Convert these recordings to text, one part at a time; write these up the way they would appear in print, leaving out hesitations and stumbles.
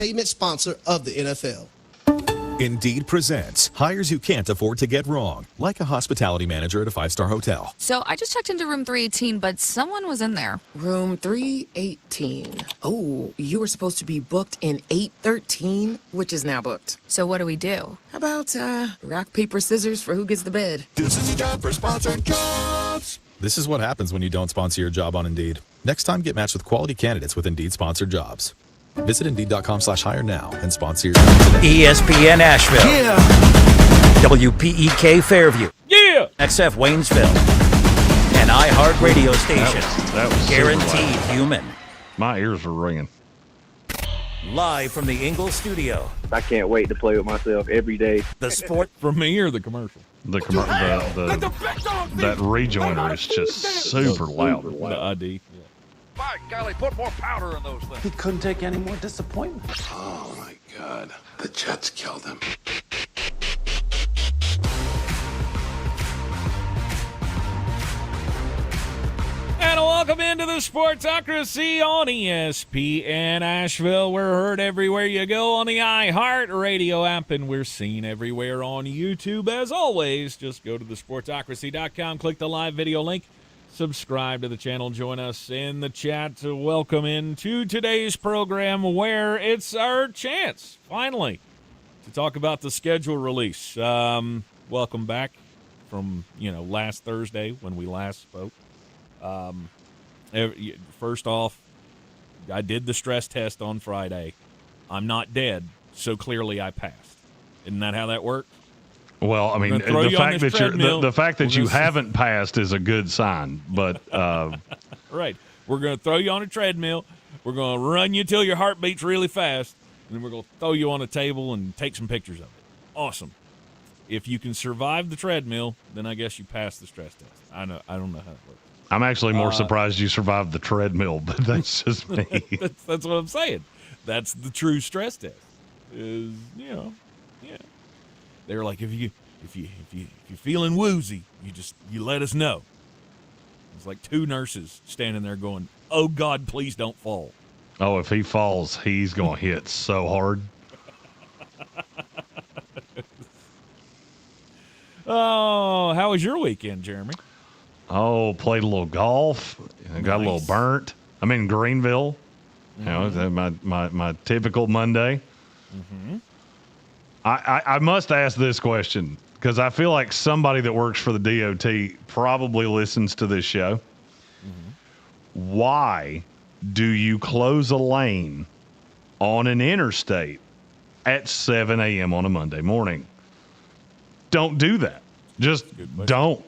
Payment sponsor of the NFL. Indeed presents hires you can't afford to get wrong, like a hospitality manager at a 5-star hotel. So I just checked into room 318, but someone was in there. Room 318. Oh, you were supposed to be booked in 813, which is now booked. So what do we do? How about rock, paper, scissors for who gets the bed? This is your job for sponsored jobs. This is what happens when you don't sponsor your job on Indeed. Next time, get matched with quality candidates with Indeed sponsored jobs. Visit Indeed.com/hire now and sponsor your job today. ESPN Asheville. Yeah. WPEK Fairview. Yeah. XF Waynesville. An iHeartRadio station. That was Guaranteed human. My ears are ringing. Live from the Ingalls studio. I can't wait to play with myself every day. The sport. From me or the commercial? That rejoiner is just super loud. The ID. By golly, put more powder in those things. He couldn't take any more disappointment. Oh, my God. The Jets killed him. And welcome into the Sportsocracy on ESPN Asheville. We're heard everywhere you go on the iHeartRadio app, and we're seen everywhere on YouTube. As always, just go to thesportsocracy.com, click the live video link, subscribe to the channel, join us in the chat to welcome into today's program where it's our chance, finally, to talk about the schedule release. Welcome back from, last Thursday when we last spoke. First off, I did the stress test on Friday. I'm not dead, so clearly I passed. Isn't that how that worked? Well, I mean, the fact that you haven't passed is a good sign. But right, we're going to throw you on a treadmill. We're going to run you till your heart beats really fast, and then we're going to throw you on a table and take some pictures of it. Awesome. If you can survive the treadmill, then I guess you passed the stress test. I don't know how it works. I'm actually more surprised you survived the treadmill, but that's just me. that's what I'm saying. That's the true stress test. Is yeah. They're like, if you're feeling woozy, you let us know. It's like two nurses standing there going, "Oh God, please don't fall." Oh, if he falls, he's gonna hit so hard. Oh, how was your weekend, Jeremy? Oh, played a little golf. Got a little burnt. I'm in Greenville. Mm-hmm. My typical Monday. Mm-hmm. I must ask this question because I feel like somebody that works for the DOT probably listens to this show. Mm-hmm. Why do you close a lane on an interstate at 7 a.m. on a Monday morning? Don't do that. Just don't.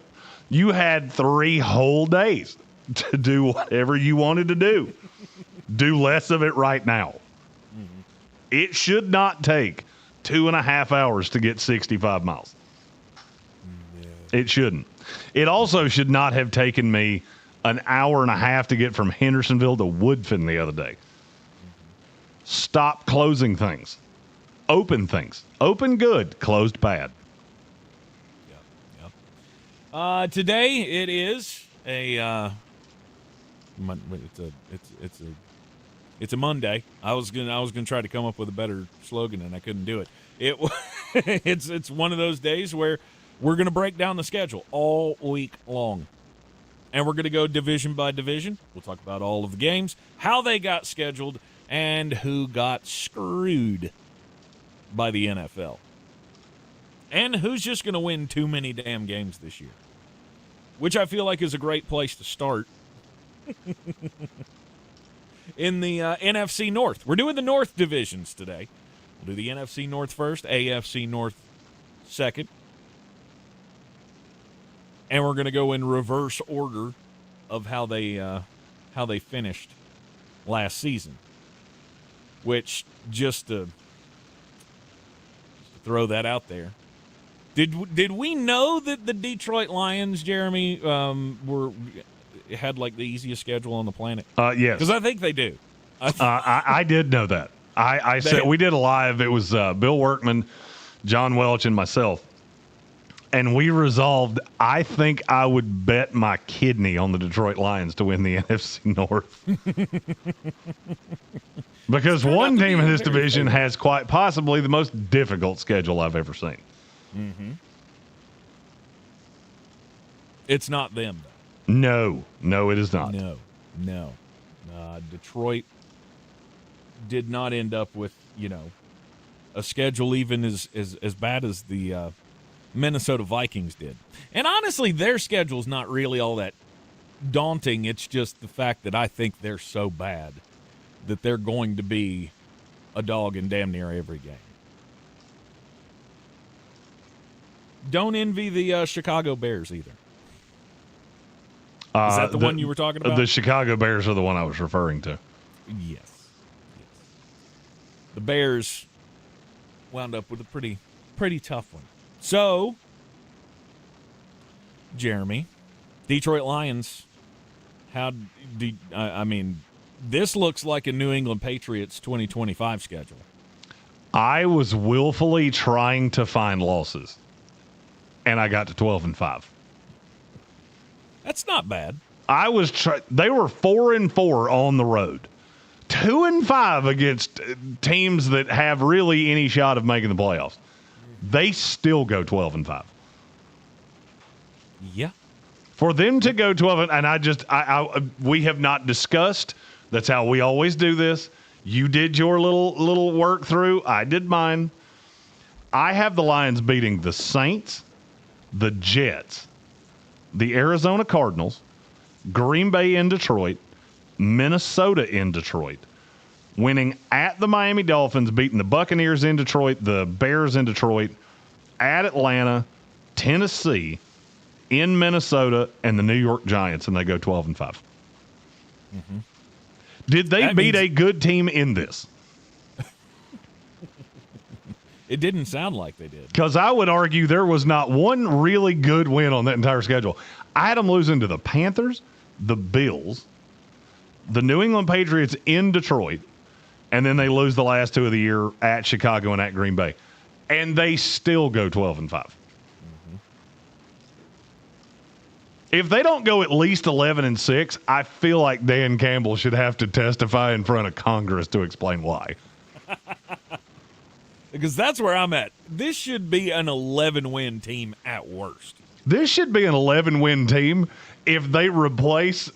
You had 3 whole days to do whatever you wanted to do. Do less of it right now. Mm-hmm. It should not take 2.5 hours to get 65 miles. Yeah. It shouldn't. It also should not have taken me an hour and a half to get from Hendersonville to Woodfin the other day. Mm-hmm. Stop closing things. Open things. Open good, closed bad. Today it is it's a Monday. I was gonna try to come up with a better slogan and I couldn't do it. It's one of those days where we're gonna break down the schedule all week long, and we're gonna go division by division. We'll talk about all of the games, how they got scheduled, and who got screwed by the NFL. And who's just going to win too many damn games this year? Which I feel like is a great place to start. In the NFC North. We're doing the North divisions today. We'll do the NFC North first, AFC North second. And we're going to go in reverse order of how they finished last season. Which, just to throw that out there, Did we know that the Detroit Lions, Jeremy, had like the easiest schedule on the planet? Yes, because I think they do. I did know that. I said we did a live. It was Bill Workman, John Welch, and myself, and we resolved. I think I would bet my kidney on the Detroit Lions to win the NFC North. Because one team in this division has quite possibly the most difficult schedule I've ever seen. Mm-hmm. It's not them, though. No, it is not. No. Detroit did not end up with, a schedule even as bad as the Minnesota Vikings did. And honestly, their schedule's not really all that daunting. It's just the fact that I think they're so bad that they're going to be a dog in damn near every game. Don't envy the Chicago Bears either. Is that the one you were talking about? The Chicago Bears are the one I was referring to. Yes. The Bears wound up with a pretty tough one. So, Jeremy, Detroit Lions, this looks like a New England Patriots 2025 schedule. I was willfully trying to find losses, and I got to 12-5. That's not bad. They were 4-4 on the road, 2-5 against teams that have really any shot of making the playoffs. They still go 12-5. Yeah. For them to go 12, and we have not discussed. That's how we always do this. You did your little work through. I did mine. I have the Lions beating the Saints, the Jets, the Arizona Cardinals, Green Bay in Detroit, Minnesota in Detroit, winning at the Miami Dolphins, beating the Buccaneers in Detroit, the Bears in Detroit, at Atlanta, Tennessee, in Minnesota, and the New York Giants, and they go 12-5. Mm-hmm. Did they beat a good team in this? It didn't sound like they did. Because I would argue there was not one really good win on that entire schedule. I had them losing to the Panthers, the Bills, the New England Patriots in Detroit, and then they lose the last two of the year at Chicago and at Green Bay. And they still go 12-5. Mm-hmm. If they don't go at least 11-6, I feel like Dan Campbell should have to testify in front of Congress to explain why. Because that's where I'm at. This should be an 11-win team at worst. This should be an 11-win team if they replace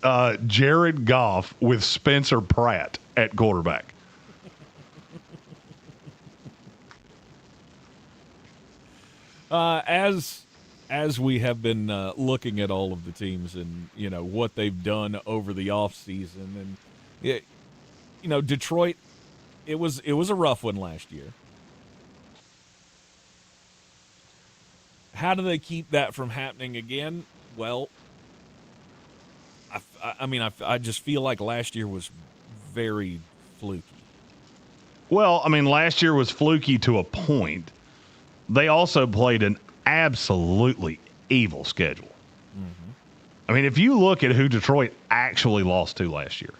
Jared Goff with Spencer Pratt at quarterback. As we have been looking at all of the teams and what they've done over the offseason, and Detroit, it was a rough one last year. How do they keep that from happening again? Well, I just feel like last year was very fluky. Well, last year was fluky to a point. They also played an absolutely evil schedule. Mm-hmm. If you look at who Detroit actually lost to last year,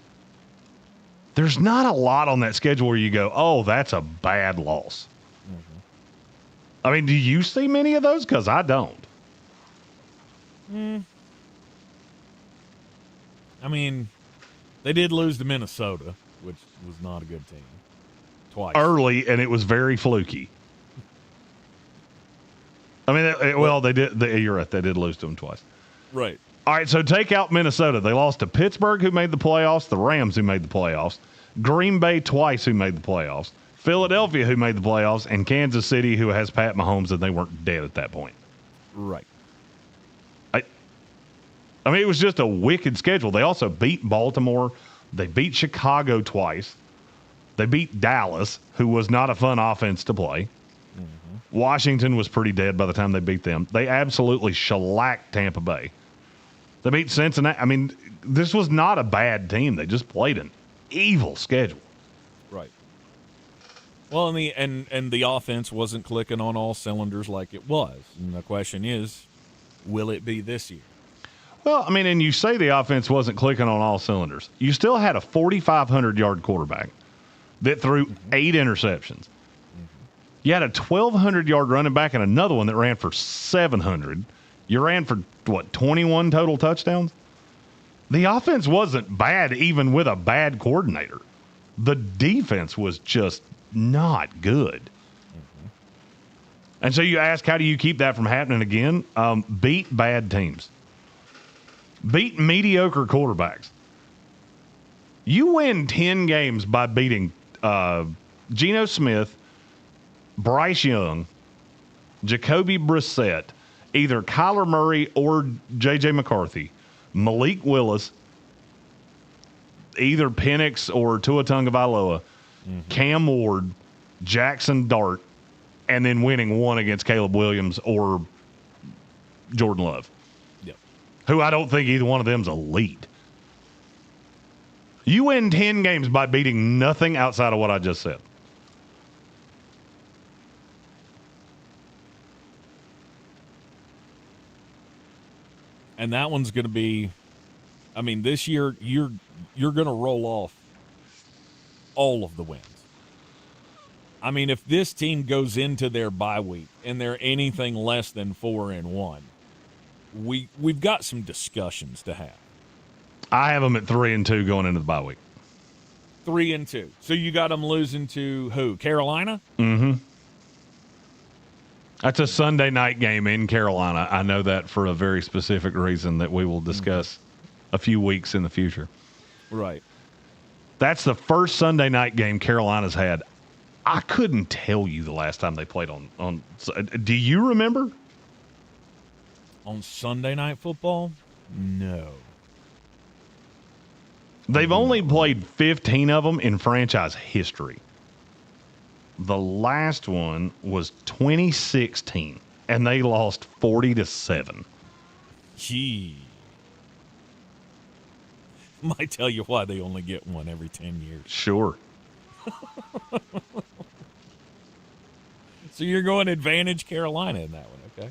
there's not a lot on that schedule where you go, oh, that's a bad loss. Mm-hmm. Do you see many of those? Because I don't. They did lose to Minnesota, which was not a good team. Twice. Early, and it was very fluky. They did. You're right. They did lose to them twice. Right. All right, so take out Minnesota. They lost to Pittsburgh, who made the playoffs, the Rams, who made the playoffs, Green Bay twice, who made the playoffs, Philadelphia, who made the playoffs, and Kansas City, who has Pat Mahomes, and they weren't dead at that point. Right. It was just a wicked schedule. They also beat Baltimore. They beat Chicago twice. They beat Dallas, who was not a fun offense to play. Mm-hmm. Washington was pretty dead by the time they beat them. They absolutely shellacked Tampa Bay. They beat Cincinnati. This was not a bad team. They just played an evil schedule. Right. Well, and the offense wasn't clicking on all cylinders like it was. And the question is, will it be this year? Well, and you say the offense wasn't clicking on all cylinders. You still had a 4,500-yard quarterback that threw 8 interceptions. You had a 1,200-yard running back and another one that ran for 700. You ran for, 21 total touchdowns? The offense wasn't bad even with a bad coordinator. The defense was just not good. Mm-hmm. And so you ask, how do you keep that from happening again? Beat bad teams. Beat mediocre quarterbacks. You win 10 games by beating Geno Smith, Bryce Young, Jacoby Brissett, either Kyler Murray or J.J. McCarthy, Malik Willis, either Penix or Tua Tagovailoa, Cam Ward, Jackson Dart, and then winning one against Caleb Williams or Jordan Love, who I don't think either one of them is elite. You win 10 games by beating nothing outside of what I just said. And that one's going to be, I mean, this year you're going to roll off all of the wins. I mean, if this team goes into their bye week and they're anything less than 4-1, we've got some discussions to have. I have them at 3-2 going into the bye week. 3-2. So you got them losing to who? Carolina? Mm-hmm. That's a Sunday night game in Carolina. I know that for a very specific reason that we will discuss a few weeks in the future. Right. That's the first Sunday night game Carolina's had. I couldn't tell you the last time they played on. Do you remember? On Sunday Night Football? No. They've only played 15 of them in franchise history. The last one was 2016, and they lost 40-7. Gee. Might tell you why they only get one every 10 years. Sure. So you're going advantage Carolina in that one, okay?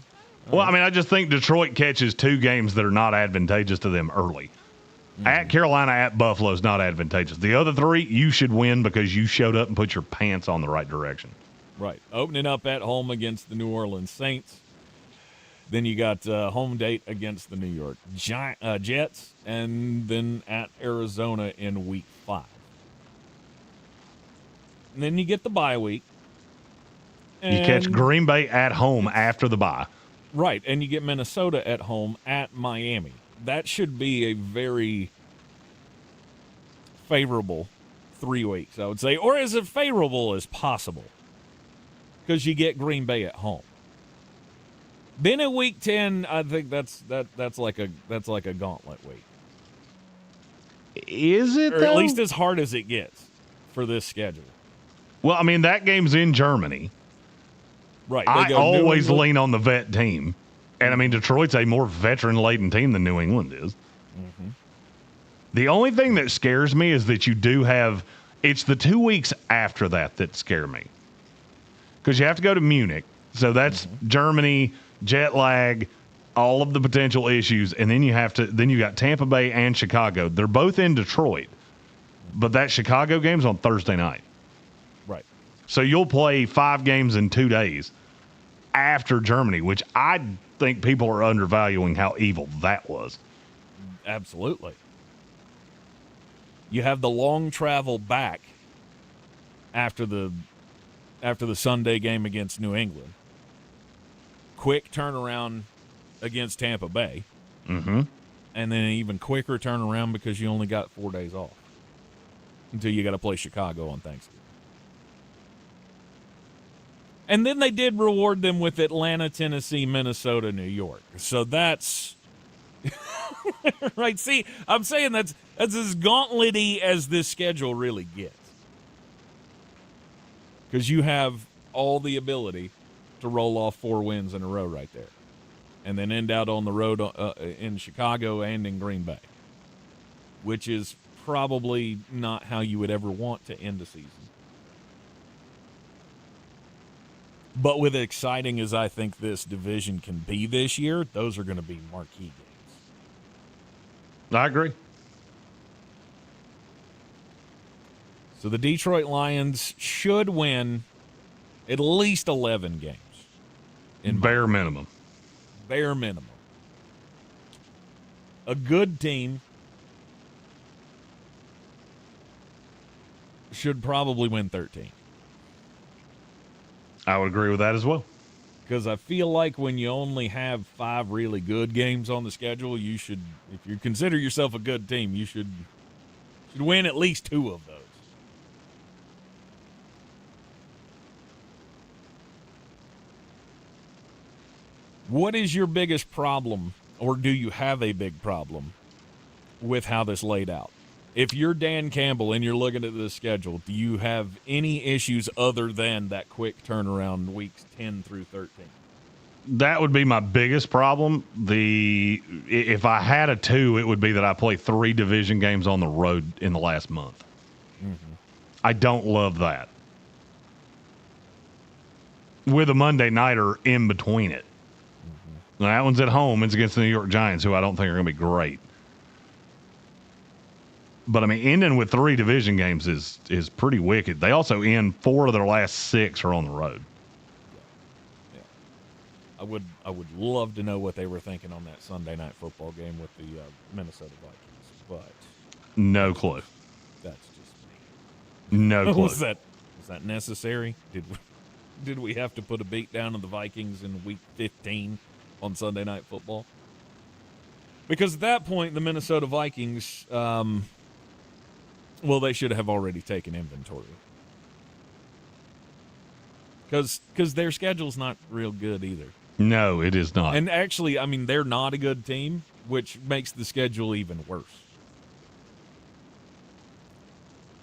Well, I mean, I just think Detroit catches two games that are not advantageous to them early. At Carolina, at Buffalo is not advantageous. The other three, you should win because you showed up and put your pants on the right direction. Right. Opening up at home against the New Orleans Saints. Then you got home date against the New York Jets. And then at Arizona in Week 5. And then you get the bye week. You catch Green Bay at home after the bye. Right. And you get Minnesota at home at Miami. That should be a very favorable 3 weeks, I would say, or as favorable as possible, because you get Green Bay at home. Then in Week 10, I think that's like a gauntlet week. Is it? Or though? At least as hard as it gets for this schedule. Well, I mean, that game's in Germany. Right. I always lean on the vet team. And, I mean, Detroit's a more veteran-laden team than New England is. Mm-hmm. The only thing that scares me is that you do have – it's the 2 weeks after that scare me. Because you have to go to Munich. So that's Germany, jet lag, all of the potential issues. And then you got Tampa Bay and Chicago. They're both in Detroit. But that Chicago game's on Thursday night. Right. So you'll play 5 games in 2 days after Germany, which I think people are undervaluing how evil that was. Absolutely. You have the long travel back after the Sunday game against New England. Quick turnaround against Tampa Bay. Mm-hmm. And then an even quicker turnaround because you only got 4 days off until you got to play Chicago on Thanksgiving. And then they did reward them with Atlanta, Tennessee, Minnesota, New York. So that's right. See, I'm saying that's as gauntlet-y as this schedule really gets. Because you have all the ability to roll off 4 wins in a row right there. And then end out on the road in Chicago and in Green Bay. Which is probably not how you would ever want to end a season. But with exciting as I think this division can be this year, those are going to be marquee games. I agree. So the Detroit Lions should win at least 11 games. In bare minimum. Bare minimum. A good team should probably win 13. I would agree with that as well. Because I feel like when you only have 5 really good games on the schedule, you should, if you consider yourself a good team, you should win at least 2 of those. What is your biggest problem, or do you have a big problem with how this laid out? If you're Dan Campbell and you're looking at the schedule, do you have any issues other than that quick turnaround weeks 10 through 13? That would be my biggest problem. If I had a 2, it would be that I play 3 division games on the road in the last month. Mm-hmm. I don't love that. With a Monday nighter in between it. Mm-hmm. Now, that one's at home. It's against the New York Giants, who I don't think are going to be great. But, I mean, ending with 3 division games is pretty wicked. They also end 4 of their last 6 are on the road. I would love to know what they were thinking on that Sunday night football game with the Minnesota Vikings, but no clue. That's just me. No clue. Was that necessary? Did we have to put a beat down on the Vikings in week 15 on Sunday night football? Because at that point, the Minnesota Vikings, they should have already taken inventory. Because their schedule's not real good either. No, it is not. And actually, I mean, they're not a good team, which makes the schedule even worse.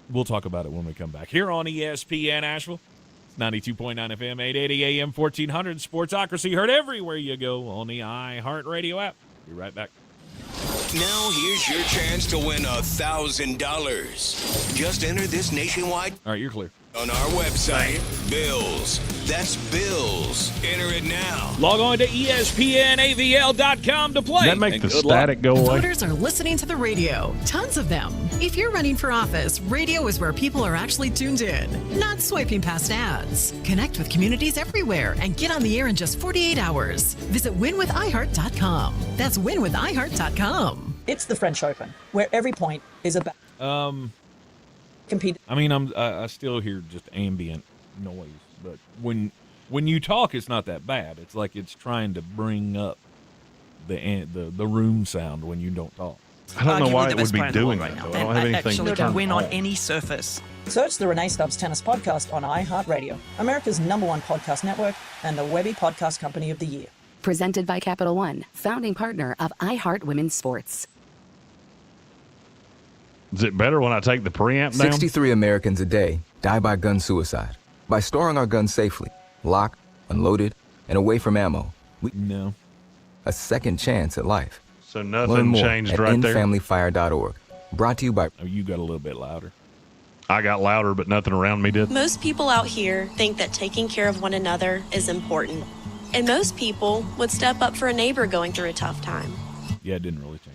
We'll talk about it when we come back. Here on ESPN Asheville, it's 92.9 FM, 880 AM, 1400. Sportsocracy heard everywhere you go on the iHeartRadio app. Be right back. Now here's your chance to win $1,000. Just enter this nationwide. All right, you're clear. On our website, Bills. That's Bills. Enter it now. Log on to ESPNAVL.com to play. That make the static go away? Voters are listening to the radio. Tons of them. If you're running for office, radio is where people are actually tuned in, not swiping past ads. Connect with communities everywhere and get on the air in just 48 hours. Visit winwithiheart.com. That's winwithiheart.com. It's the French Open, where every point is about compete. I mean, I still hear just ambient noise, but when you talk, it's not that bad. It's like it's trying to bring up the room sound when you don't talk. I don't know why it would be doing that, though. I don't have anything to win on any surface. Search the Renee Stubbs Tennis Podcast on iHeartRadio, America's #1 podcast network and the Webby Podcast Company of the Year. Presented by Capital One, founding partner of iHeart Women's Sports. Is it better when I take the preamp down? 63 Americans a day die by gun suicide. By storing our guns safely, locked, unloaded, and away from ammo, we a second chance at life. So Learn nothing more changed at right there. endfamilyfire.org. Brought to you by... Oh, you got a little bit louder. I got louder, but nothing around me did. Most people out here think that taking care of one another is important. And most people would step up for a neighbor going through a tough time. Yeah, it didn't really change.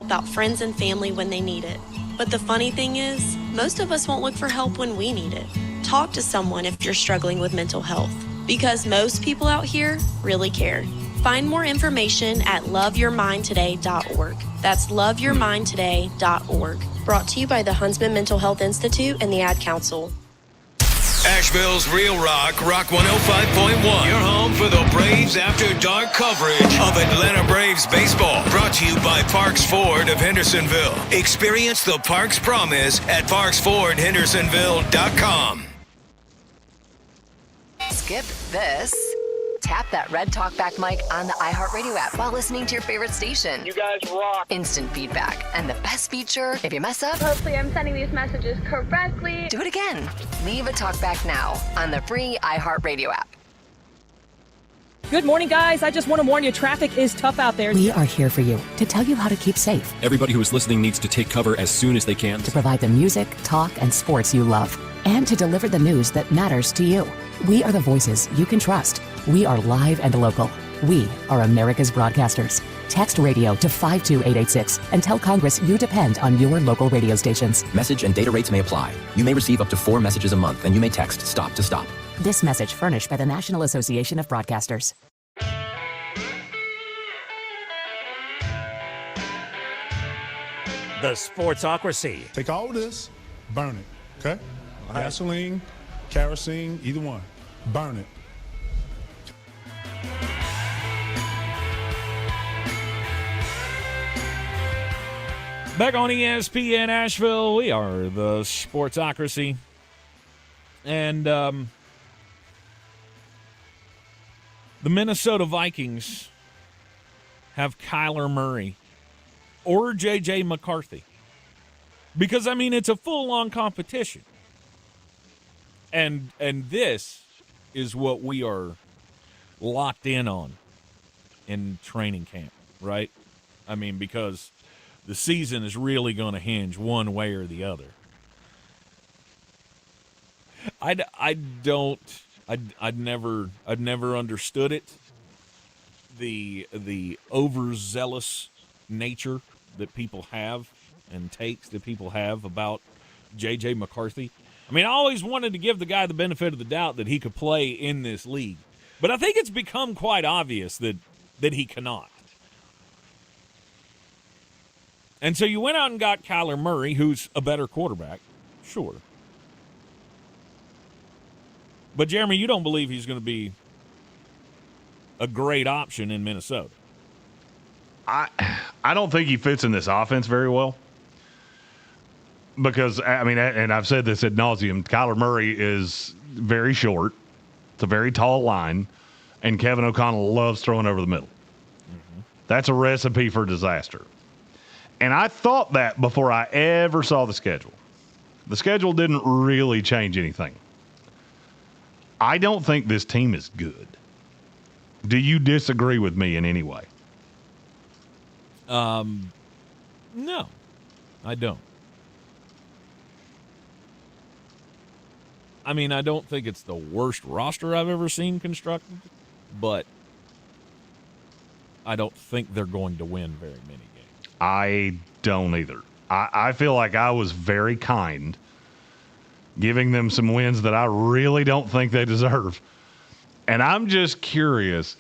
About friends and family when they need it. But the funny thing is, most of us won't look for help when we need it. Talk to someone if you're struggling with mental health. Because most people out here really care. Find more information at loveyourmindtoday.org. That's loveyourmindtoday.org. Brought to you by the Huntsman Mental Health Institute and the Ad Council. Asheville's Real Rock, Rock 105.1. Your home for the Braves After Dark coverage of Atlanta Braves baseball. Brought to you by Parks Ford of Hendersonville. Experience the Parks Promise at parksfordhendersonville.com. Skip this. Tap that red talkback mic on the iHeartRadio app while listening to your favorite station. You guys rock. Instant feedback. And the best feature, if you mess up, Hopefully I'm sending these messages correctly. do it again. Leave a talkback now on the free iHeartRadio app. Good morning, guys. I just want to warn you, traffic is tough out there. We are here for you to tell you how to keep safe, Everybody who is listening needs to take cover as soon as they can. to provide the music, talk, and sports you love, and to deliver the news that matters to you. We are the voices you can trust. We are live and local. We are America's broadcasters. Text radio to 52886 and tell Congress you depend on your local radio stations. Message and data rates may apply. You may receive up to 4 messages a month, and you may text STOP to STOP. This message furnished by the National Association of Broadcasters. The Sportsocracy. Take all this, burn it, Okay? Gasoline, kerosene, either one. Burn it. Back on ESPN Asheville, we are the Sportsocracy. And the Minnesota Vikings have Kyler Murray or J.J. McCarthy. Because, I mean, it's a full-on competition. And this is what we are locked in on in training camp, right? I mean, because the season is really going to hinge one way or the other. I'd never understood it. The overzealous nature that people have and takes that people have about J.J. McCarthy. I mean, I always wanted to give the guy the benefit of the doubt that he could play in this league. But I think it's become quite obvious that he cannot. And so you went out and got Kyler Murray, who's a better quarterback, sure. But, Jeremy, you don't believe he's going to be a great option in Minnesota. I don't think he fits in this offense very well. Because, I mean, and I've said this ad nauseum, Kyler Murray is very short. It's a very tall line. And Kevin O'Connell loves throwing over the middle. Mm-hmm. That's a recipe for disaster. And I thought that before I ever saw the schedule. The schedule didn't really change anything. I don't think this team is good. Do you disagree with me in any way? No, I don't. I mean, I don't think it's the worst roster I've ever seen constructed, but I don't think they're going to win very many games. I don't either. I feel like I was very kind, giving them some wins that I really don't think they deserve. And I'm just curious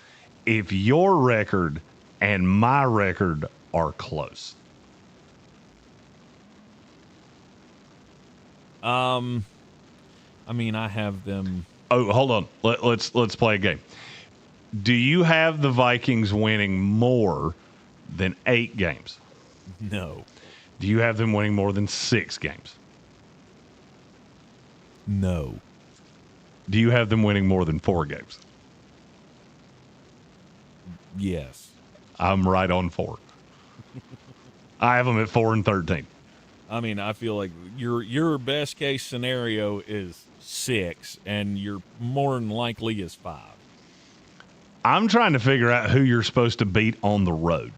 if your record and my record are close. I mean, I have them. Oh, hold on. Let's play a game. Do you have the Vikings winning more than 8 games? No. Do you have them winning more than 6 games? No. Do you have them winning more than 4 games? Yes. I'm right on 4. I have them at 4-13. I mean, I feel like your best case scenario is 6, and your more than likely is 5. I'm trying to figure out who you're supposed to beat on the road.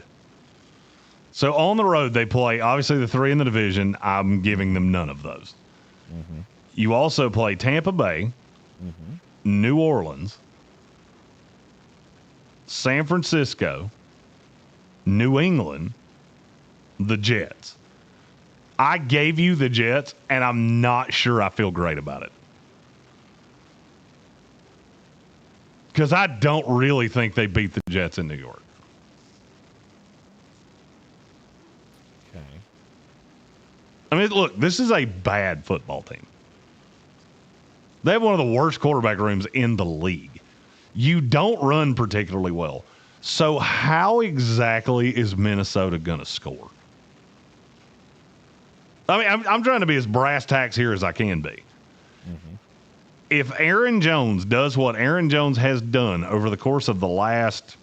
So on the road, they play, obviously, the 3 in the division. I'm giving them none of those. Mm-hmm. You also play Tampa Bay, mm-hmm. New Orleans, San Francisco, New England, the Jets. I gave you the Jets, and I'm not sure I feel great about it. Because I don't really think they beat the Jets in New York. Okay. I mean, look, this is a bad football team. They have one of the worst quarterback rooms in the league. You don't run particularly well. So how exactly is Minnesota going to score? I mean, I'm trying to be as brass tacks here as I can be. Mm-hmm. If Aaron Jones does what Aaron Jones has done over the course of the last,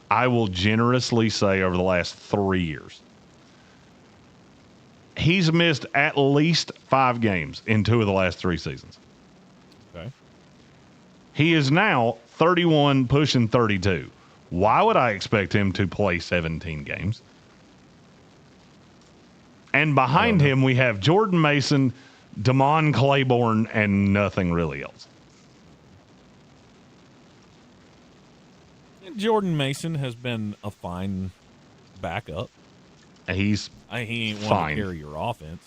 I will generously say over the last 3 years, he's missed at least 5 games in 2 of the last 3 seasons. Okay. He is now 31, pushing 32. Why would I expect him to play 17 games? And behind him, we have Jordan Mason, Damon Claiborne, and nothing really else. Jordan Mason has been a fine backup. He ain't fine. one to carry your offense.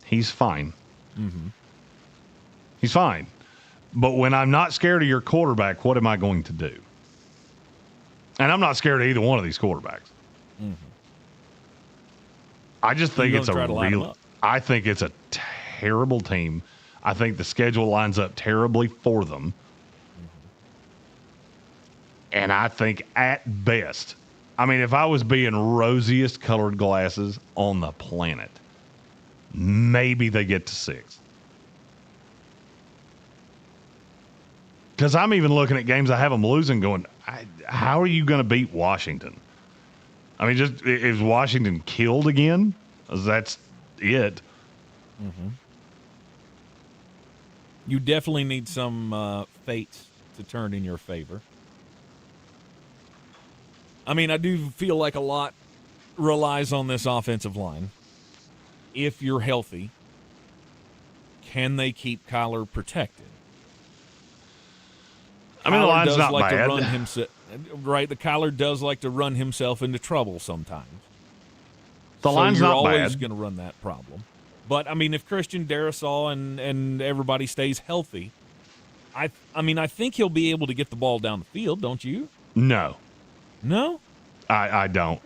He's fine. Mm-hmm. He's fine. But when I'm not scared of your quarterback, what am I going to do? And I'm not scared of either one of these quarterbacks. Mm-hmm. I just think it's a real. I think it's a terrible team. I think the schedule lines up terribly for them. And I think at best, I mean, if I was being rosiest colored glasses on the planet, maybe they get to 6. Because I'm even looking at games I have them losing going, how are you going to beat Washington? I mean, just is Washington killed again? That's it. Mm-hmm. You definitely need some fates to turn in your favor. I mean, I do feel like a lot relies on this offensive line. If you're healthy, can they keep Kyler protected? I mean, the line's not like bad. To run right, the Kyler does like to run himself into trouble sometimes. The line's not bad. You're always going to run that problem. But, I mean, if Christian Darrisaw and everybody stays healthy, I think he'll be able to get the ball down the field, don't you? No. No? I don't.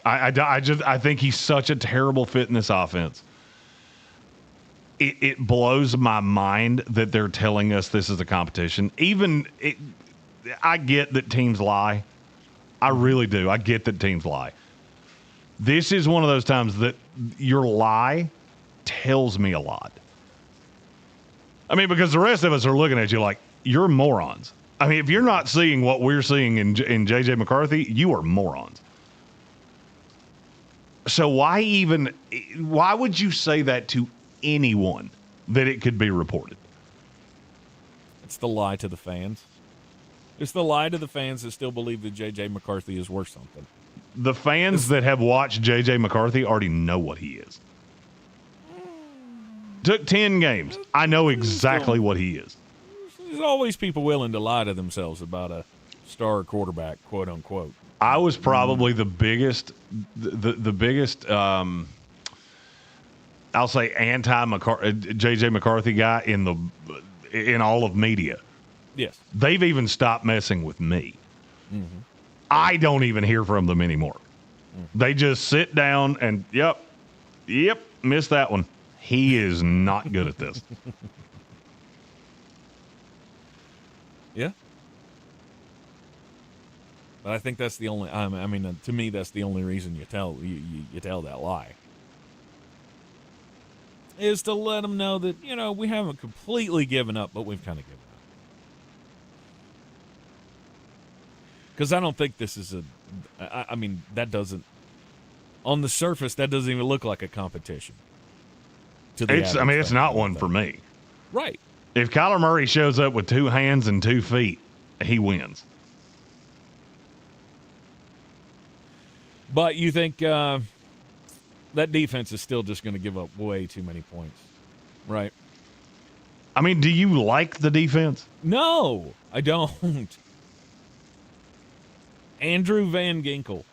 I think he's such a terrible fit in this offense. It blows my mind that they're telling us this is a competition. I get that teams lie. I really do. I get that teams lie. This is one of those times that your lie tells me a lot. I mean, because the rest of us are looking at you like, you're morons. I mean, if you're not seeing what we're seeing in J.J. McCarthy, you are morons. So why would you say that to anyone that it could be reported? It's the lie to the fans. It's the lie to the fans that still believe that J.J. McCarthy is worth something. The fans that have watched J.J. McCarthy already know what he is. Took 10 games. I know exactly what he is. There's always people willing to lie to themselves about a star quarterback, quote unquote. I was probably the biggest, I'll say J.J. McCarthy guy in all of media. Yes. They've even stopped messing with me. Mm-hmm. I don't even hear from them anymore. Mm-hmm. They just sit down and, yep, missed that one. He is not good at this. Yeah. But I think that's the only. I mean, to me, that's the only reason you tell that lie. Is to let them know that we haven't completely given up, but we've kind of given up. Because I don't think this is I mean, that doesn't. On the surface, that doesn't even look like a competition. It's not one for me. Right. If Kyler Murray shows up with 2 hands and 2 feet, he wins. But you think that defense is still just going to give up way too many points, right? I mean, do you like the defense? No, I don't. Andrew Van Ginkel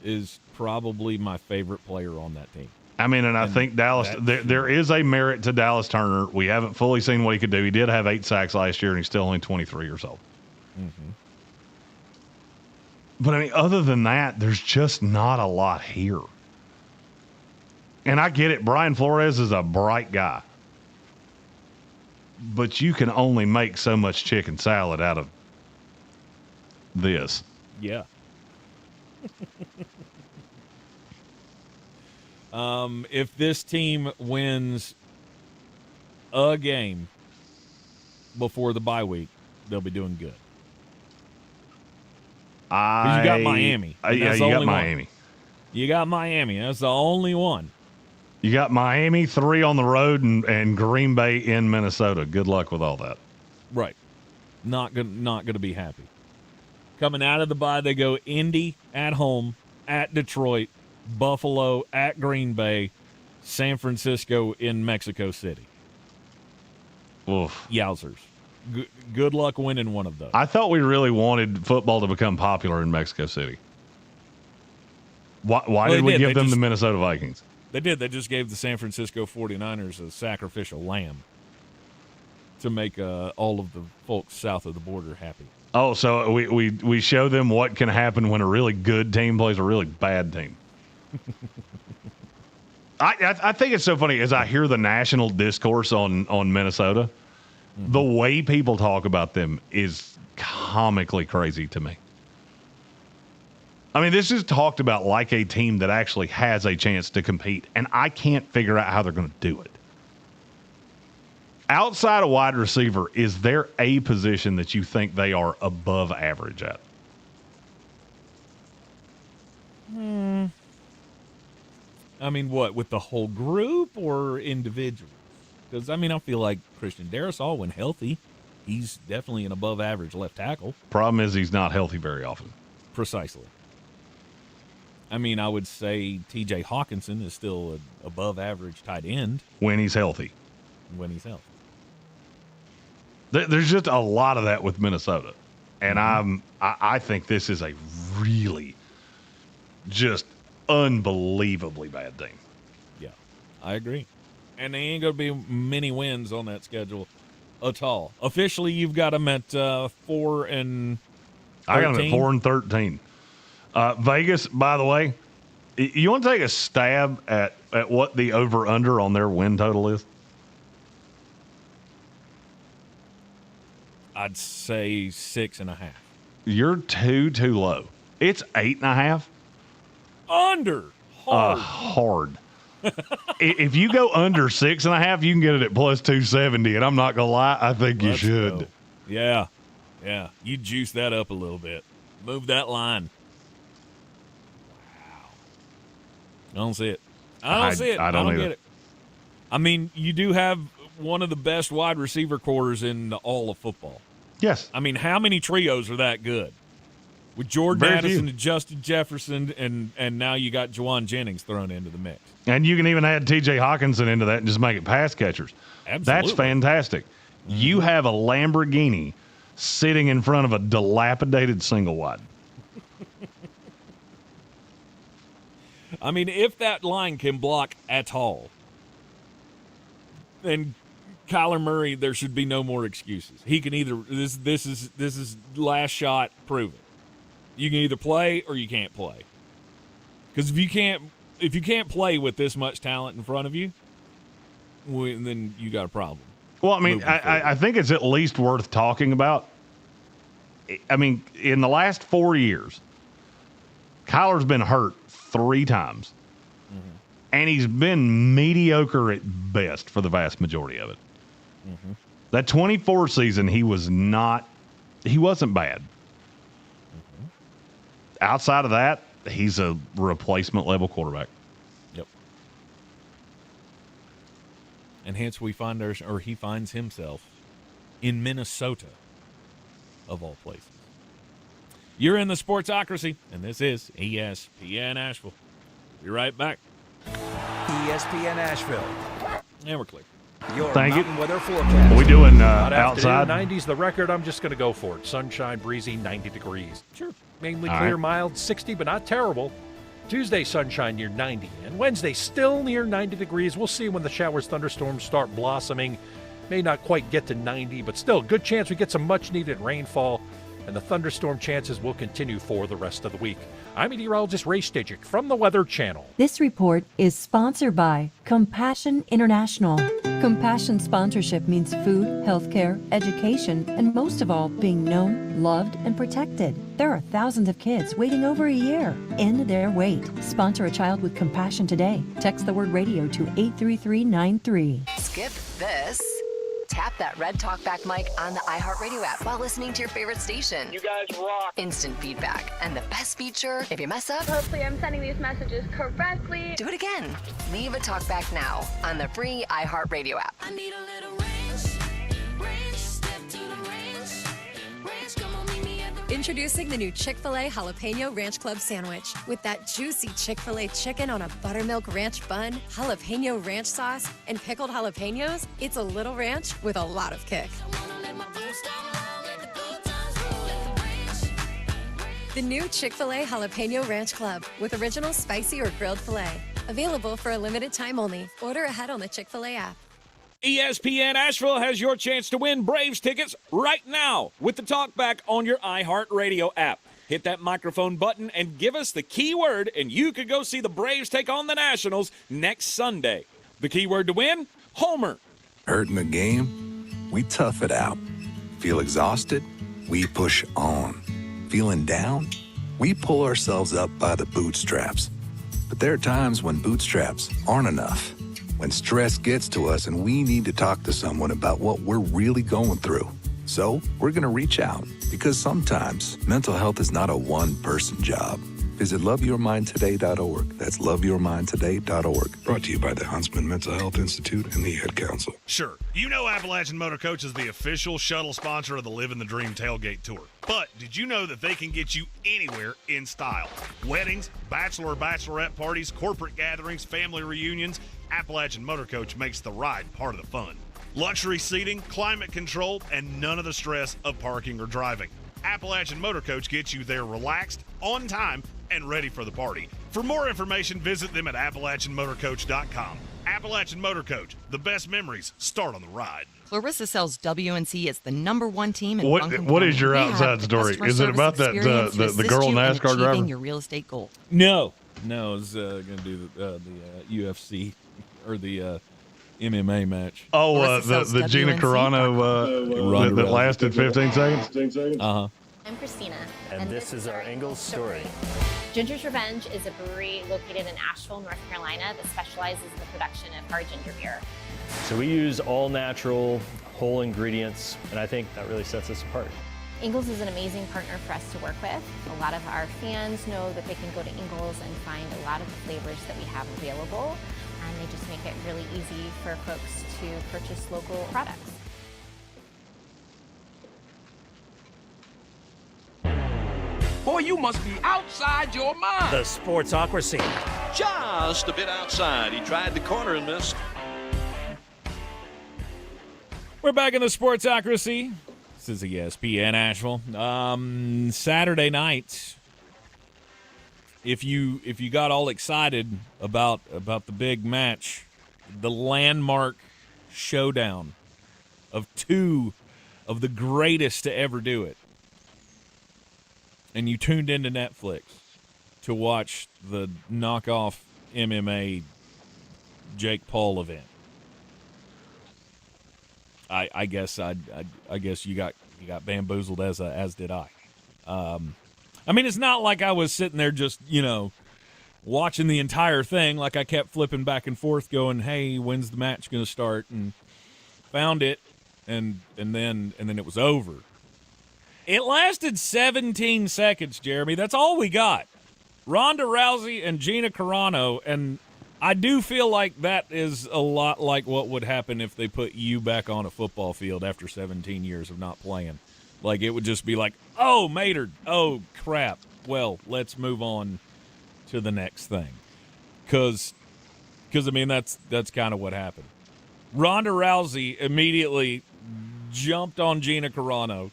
is probably my favorite player on that team. I mean, and I think Dallas, there is a merit to Dallas Turner. We haven't fully seen what he could do. He did have 8 sacks last year, and he's still only 23 years old. Mm-hmm. But, I mean, other than that, there's just not a lot here. And I get it. Brian Flores is a bright guy. But you can only make so much chicken salad out of this. Yeah. If this team wins a game before the bye week, they'll be doing good. You got Miami. Yeah, you got Miami. You got Miami. That's the only one. You got Miami, 3 on the road, and Green Bay in Minnesota. Good luck with all that. Right. Not gonna be happy. Coming out of the bye, they go Indy at home, at Detroit, Buffalo at Green Bay, San Francisco in Mexico City. Oof. Yowzers. Good luck winning one of those. I thought we really wanted football to become popular in Mexico City. Why did we give them the Minnesota Vikings? They did. They just gave the San Francisco 49ers a sacrificial lamb to make all of the folks south of the border happy. Oh, so we show them what can happen when a really good team plays a really bad team. I think it's so funny as I hear the national discourse on Minnesota, the way people talk about them is comically crazy to me. I mean, this is talked about like a team that actually has a chance to compete, and I can't figure out how they're going to do it. Outside of wide receiver, is there a position that you think they are above average at? I mean, what, with the whole group or individual? Because, I mean, I feel like Christian Darrisaw, when healthy, he's definitely an above-average left tackle. Problem is he's not healthy very often. Precisely. I mean, I would say T.J. Hawkinson is still an above-average tight end. When he's healthy. When he's healthy. There's just a lot of that with Minnesota. And I think this is a really just unbelievably bad team. Yeah, I agree. And they ain't going to be many wins on that schedule at all. Officially, you've got them at 4 and 13. I got them at 4 and 13. Vegas, by the way, you want to take a stab at what the over-under on their win total is? I'd say 6.5. You're too low. It's 8.5. Under. Hard. If you go under 6.5, you can get it at plus 270. And I'm not gonna lie, I think you should. Go. Yeah. You juice that up a little bit. Move that line. Wow. I don't see it. I don't get it. I mean, you do have one of the best wide receiver cores in all of football. Yes. I mean, how many trios are that good? With Jordan Very Addison few. and Justin Jefferson, and now you got Juwan Jennings thrown into the mix. And you can even add T.J. Hawkinson into that and just make it pass catchers. Absolutely. That's fantastic. You have a Lamborghini sitting in front of a dilapidated single wide. I mean, if that line can block at all, then Kyler Murray, there should be no more excuses. He can either this is last shot, prove it. You can either play or you can't play. Because if you can't play with this much talent in front of you, then you got a problem. Well, I mean, I think it's at least worth talking about. I mean, in the last 4 years, Kyler's been hurt 3 times. And he's been mediocre at best for the vast majority of it. That 24 season, he wasn't bad. Outside of that, he's a replacement level quarterback. Yep. And hence he finds himself in Minnesota, of all places. You're in the Sportsocracy, and this is ESPN Asheville. Be right back. ESPN Asheville. And we're clear. Your Thank you. mountain weather forecast. Are we doing Hot outside? afternoon, 90s the record. I'm just going to go for it. Sunshine, breezy, 90 degrees. Sure. Mainly All clear, right. mild, 60, but not terrible. Tuesday, sunshine near 90. And Wednesday, still near 90 degrees. We'll see when the showers, thunderstorms start blossoming. May not quite get to 90, but still, good chance we get some much-needed rainfall. And the thunderstorm chances will continue for the rest of the week. I'm meteorologist Ray Stajic from the Weather Channel. This report is sponsored by Compassion International. Compassion sponsorship means food, healthcare, education, and most of all, being known, loved, and protected. There are thousands of kids waiting over a year. End their wait. Sponsor a child with compassion today. Text the word radio to 83393. Skip this. Tap that red talkback mic on the iHeartRadio app while listening to your favorite station. You guys rock. Instant feedback. And the best feature, if you mess up, Hopefully I'm sending these messages correctly. do it again. Leave a talkback now on the free iHeartRadio app. I need a little range, step to the range, come on, meet me at the Introducing the new Chick-fil-A Jalapeno Ranch Club Sandwich. With that juicy Chick-fil-A chicken on a buttermilk ranch bun, jalapeno ranch sauce, and pickled jalapenos, it's a little ranch with a lot of kick. The new Chick-fil-A Jalapeno Ranch Club with original spicy or grilled filet. Available for a limited time only. Order ahead on the Chick-fil-A app. ESPN Asheville has your chance to win Braves tickets right now with the talkback on your iHeartRadio app. hit that microphone button and give us the keyword, and you could go see the Braves take on the Nationals next Sunday. The keyword to win? Homer. Hurt in the game? We tough it out. Feel exhausted? We push on. Feeling down? We pull ourselves up by the bootstraps. But there are times when bootstraps aren't enough. When stress gets to us and we need to talk to someone about what we're really going through. So we're going to reach out, because sometimes mental health is not a one-person job. Visit loveyourmindtoday.org. That's loveyourmindtoday.org. Brought to you by the Huntsman Mental Health Institute and the Ad Council. Sure, you know Appalachian Motor Coach is the official shuttle sponsor of the Living the Dream Tailgate Tour. But did you know that they can get you anywhere in style? Weddings, bachelor or bachelorette parties, corporate gatherings, family reunions. Appalachian Motor Coach makes the ride part of the fun. Luxury seating, climate control, and none of the stress of parking or driving. Appalachian Motor Coach gets you there relaxed, on time, and ready for the party. For more information, visit them at AppalachianMotorCoach.com. Appalachian Motor Coach, the best memories start on the ride. Clarissa sells WNC as the #1 team in What is your outside story? Is it about that the girl NASCAR driver? Your real estate goal. No, it's going to do the UFC or the MMA match. Oh, the Gina Carano that lasted 15 seconds? Uh-huh. I'm Christina. And this is our Ingles story. Ginger's Revenge is a brewery located in Asheville, North Carolina that specializes in the production of hard ginger beer. So we use all natural, whole ingredients, and I think that really sets us apart. Ingles is an amazing partner for us to work with. A lot of our fans know that they can go to Ingles and find a lot of the flavors that we have available, and they just make it really easy for folks to purchase local products. Boy, you must be outside your mind. The Sportsocracy. Just a bit outside. He tried the corner and missed. We're back in the Sportsocracy. This is ESPN Asheville. Saturday night, if you got all excited about the big match, the landmark showdown of two of the greatest to ever do it, and you tuned into Netflix to watch the knockoff MMA Jake Paul event, I guess you got bamboozled as did I. I mean, it's not like I was sitting there just watching the entire thing. Like, I kept flipping back and forth, going, "Hey, when's the match going to start?" And found it, and then it was over. It lasted 17 seconds, Jeremy. That's all we got. Ronda Rousey and Gina Carano, and I do feel like that is a lot like what would happen if they put you back on a football field after 17 years of not playing. Like, it would just be like, "Oh, Maynard, oh, crap. Well, let's move on to the next thing." Because I mean, that's kind of what happened. Ronda Rousey immediately jumped on Gina Carano,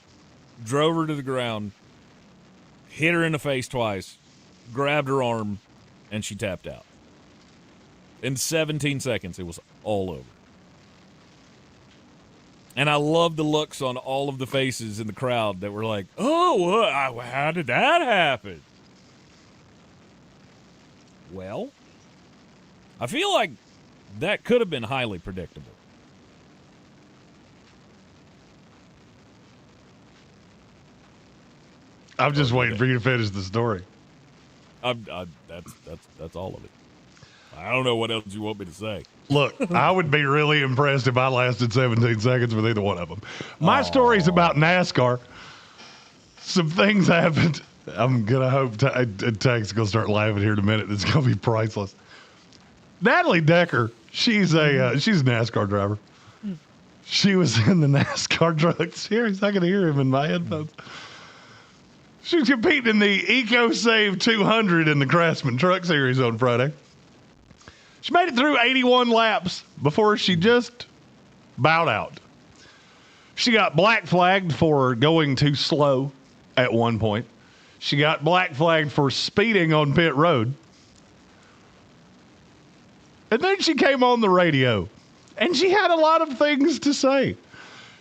drove her to the ground, hit her in the face twice, grabbed her arm, and she tapped out. In 17 seconds, it was all over. And I love the looks on all of the faces in the crowd that were like, "Oh, how did that happen?" Well, I feel like that could have been highly predictable. I'm just waiting for you to finish the story. That's all of it. I don't know what else you want me to say. Look, I would be really impressed if I lasted 17 seconds with either one of them. My story's about NASCAR. Some things happened. I'm going to hope Tech's going to start laughing here in a minute. It's going to be priceless. Natalie Decker, she's a NASCAR driver. She was in the NASCAR Truck Series. I can hear him in my headphones. She was competing in the EcoSave 200 in the Craftsman Truck Series on Friday. She made it through 81 laps before she just bowed out. She got black flagged for going too slow at one point. She got black flagged for speeding on pit road. And then she came on the radio, and she had a lot of things to say.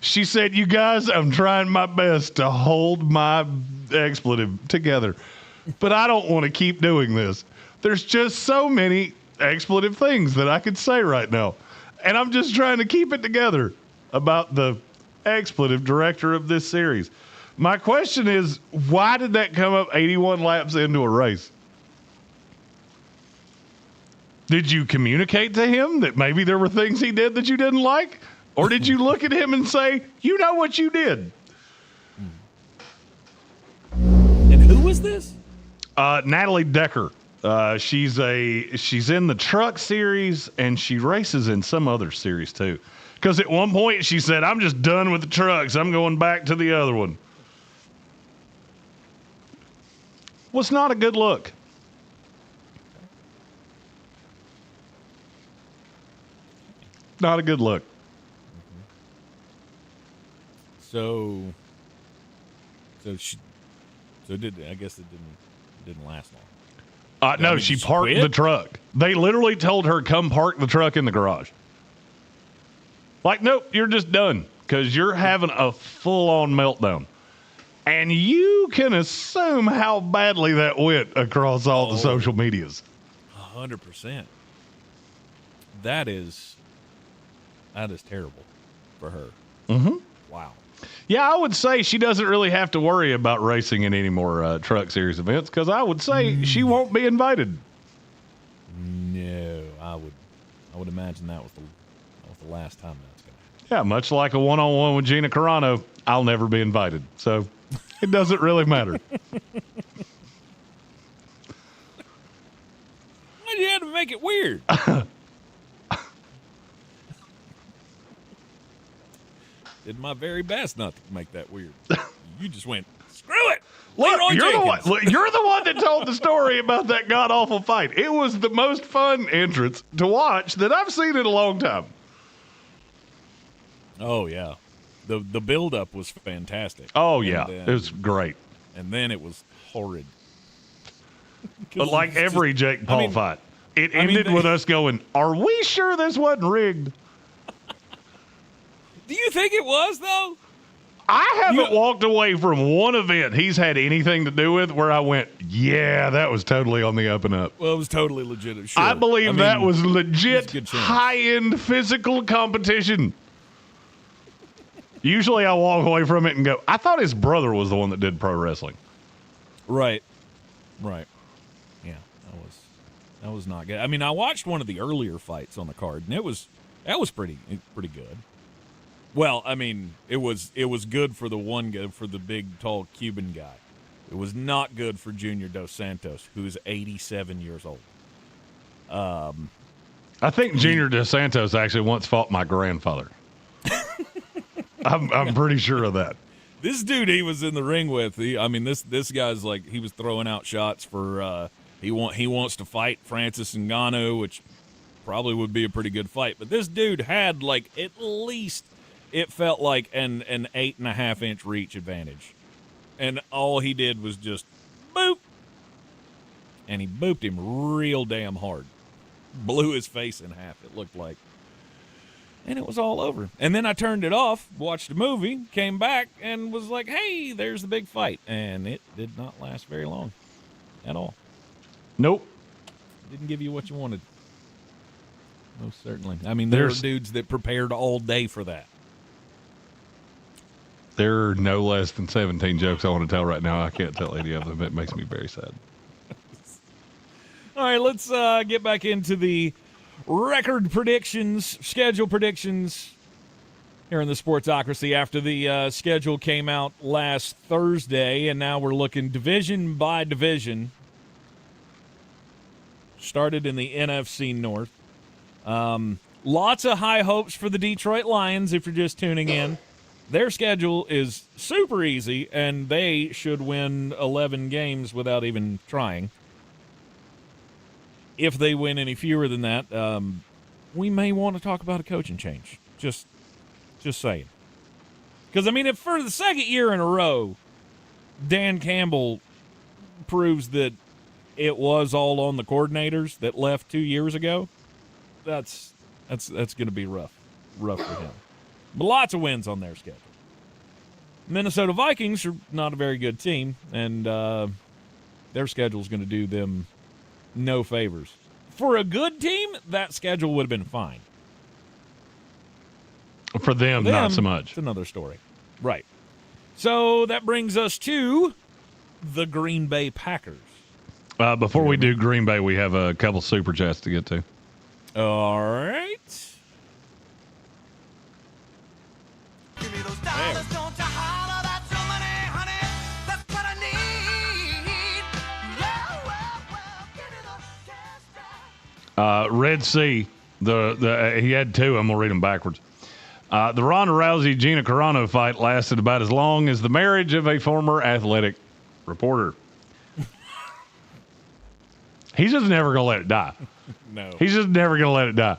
She said, "You guys, I'm trying my best to hold my expletive together. But I don't want to keep doing this. There's just so many expletive things that I could say right now. And I'm just trying to keep it together about the expletive director of this series. My question is, why did that come up 81 laps into a race? Did you communicate to him that maybe there were things he did that you didn't like? Or did you look at him and say, you know what you did? And who was this? Natalie Decker. She's in the truck series, and she races in some other series too. Because at one point she said, I'm just done with the trucks. I'm going back to the other one. Was not a good look. Not a good look. So did I guess it didn't last long. No, she parked the truck. They literally told her, come park the truck in the garage. Like, nope, you're just done because you're having a full-on meltdown. And you can assume how badly that went across all the social medias. 100%. That is terrible for her. Mm-hmm. Wow. Yeah, I would say she doesn't really have to worry about racing in any more truck series events because I would say she won't be invited. No, I would imagine that was the last time that's going to happen. Yeah, much like a one-on-one with Gina Carano, I'll never be invited. So it doesn't really matter. Why'd you have to make it weird? Did my very best not to make that weird. You just went, screw it. Look, you're the one that told the story about that god-awful fight. It was the most fun entrance to watch that I've seen in a long time. Oh, yeah. The build-up was fantastic. Oh, yeah. It was great. And then it was horrid. But like every Jake Paul fight, it ended with us going, are we sure this wasn't rigged? Do you think it was, though? I haven't walked away from one event he's had anything to do with where I went, yeah, that was totally on the up and up. Well, it was totally legit. Sure. I believe that was legit high-end physical competition. Usually I walk away from it and go, I thought his brother was the one that did pro wrestling. Right. Yeah, that was not good. I mean, I watched one of the earlier fights on the card, and that was pretty good. Well, I mean, it was good for the big, tall Cuban guy. It was not good for Junior Dos Santos, who's 87 years old. I think Junior Dos Santos actually once fought my grandfather. I'm pretty sure of that. This dude he was in the ring with, this guy's like, he was throwing out shots for he wants to fight Francis Ngannou, which probably would be a pretty good fight. But this dude had like at least, it felt like an 8.5-inch reach advantage. And all he did was just boop. And he booped him real damn hard. Blew his face in half, it looked like. And it was all over. And then I turned it off, watched a movie, came back, and was like, hey, there's the big fight. And it did not last very long at all. Nope. Didn't give you what you wanted. Most certainly. I mean, there are dudes that prepared all day for that. There are no less than 17 jokes I want to tell right now. I can't tell any of them. It makes me very sad. All right, let's get back into the record predictions, schedule predictions here in the Sportsocracy after the schedule came out last Thursday, and now we're looking division by division. Started in the NFC North. Lots of high hopes for the Detroit Lions if you're just tuning in. Their schedule is super easy, and they should win 11 games without even trying. If they win any fewer than that, we may want to talk about a coaching change. Just saying. Because, I mean, if for the second year in a row, Dan Campbell proves that it was all on the coordinators that left 2 years ago, that's going to be rough for him. But lots of wins on their schedule. Minnesota Vikings are not a very good team, and their schedule is going to do them no favors. For a good team, that schedule would have been fine. For them, not so much. It's another story. Right. So that brings us to the Green Bay Packers. Before we do Green Bay, we have a couple super chats to get to. All right. Red Sea, he had two. I'm going to read them backwards. The Ronda Rousey-Gina Carano fight lasted about as long as the marriage of a former athletic reporter. He's just never going to let it die. No. He's just never going to let it die.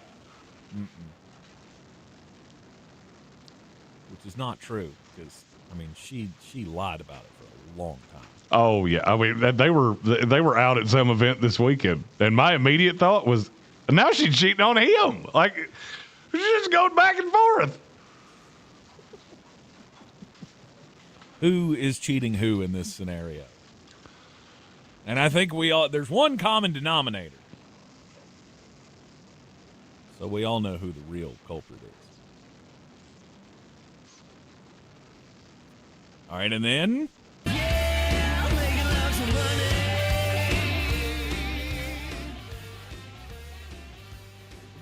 Which is not true, because, I mean, she lied about it for a long time. Oh, yeah. I mean, they were out at some event this weekend, and my immediate thought was, now she's cheating on him. Like, she's just going back and forth. Who is cheating who in this scenario? And I think there's one common denominator. So we all know who the real culprit is. All right, and then...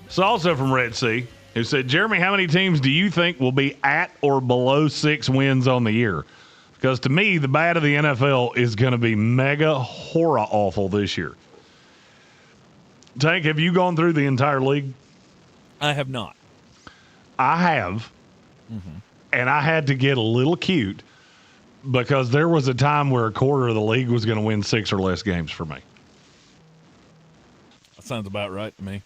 It's also from Red Sea, who said, Jeremy, how many teams do you think will be at or below 6 wins on the year? Because to me, the bad of the NFL is going to be mega horror awful this year. Tank, have you gone through the entire league? I have not. I have. Mm-hmm. And I had to get a little cute because there was a time where a quarter of the league was going to win 6 or less games for me. That sounds about right to me.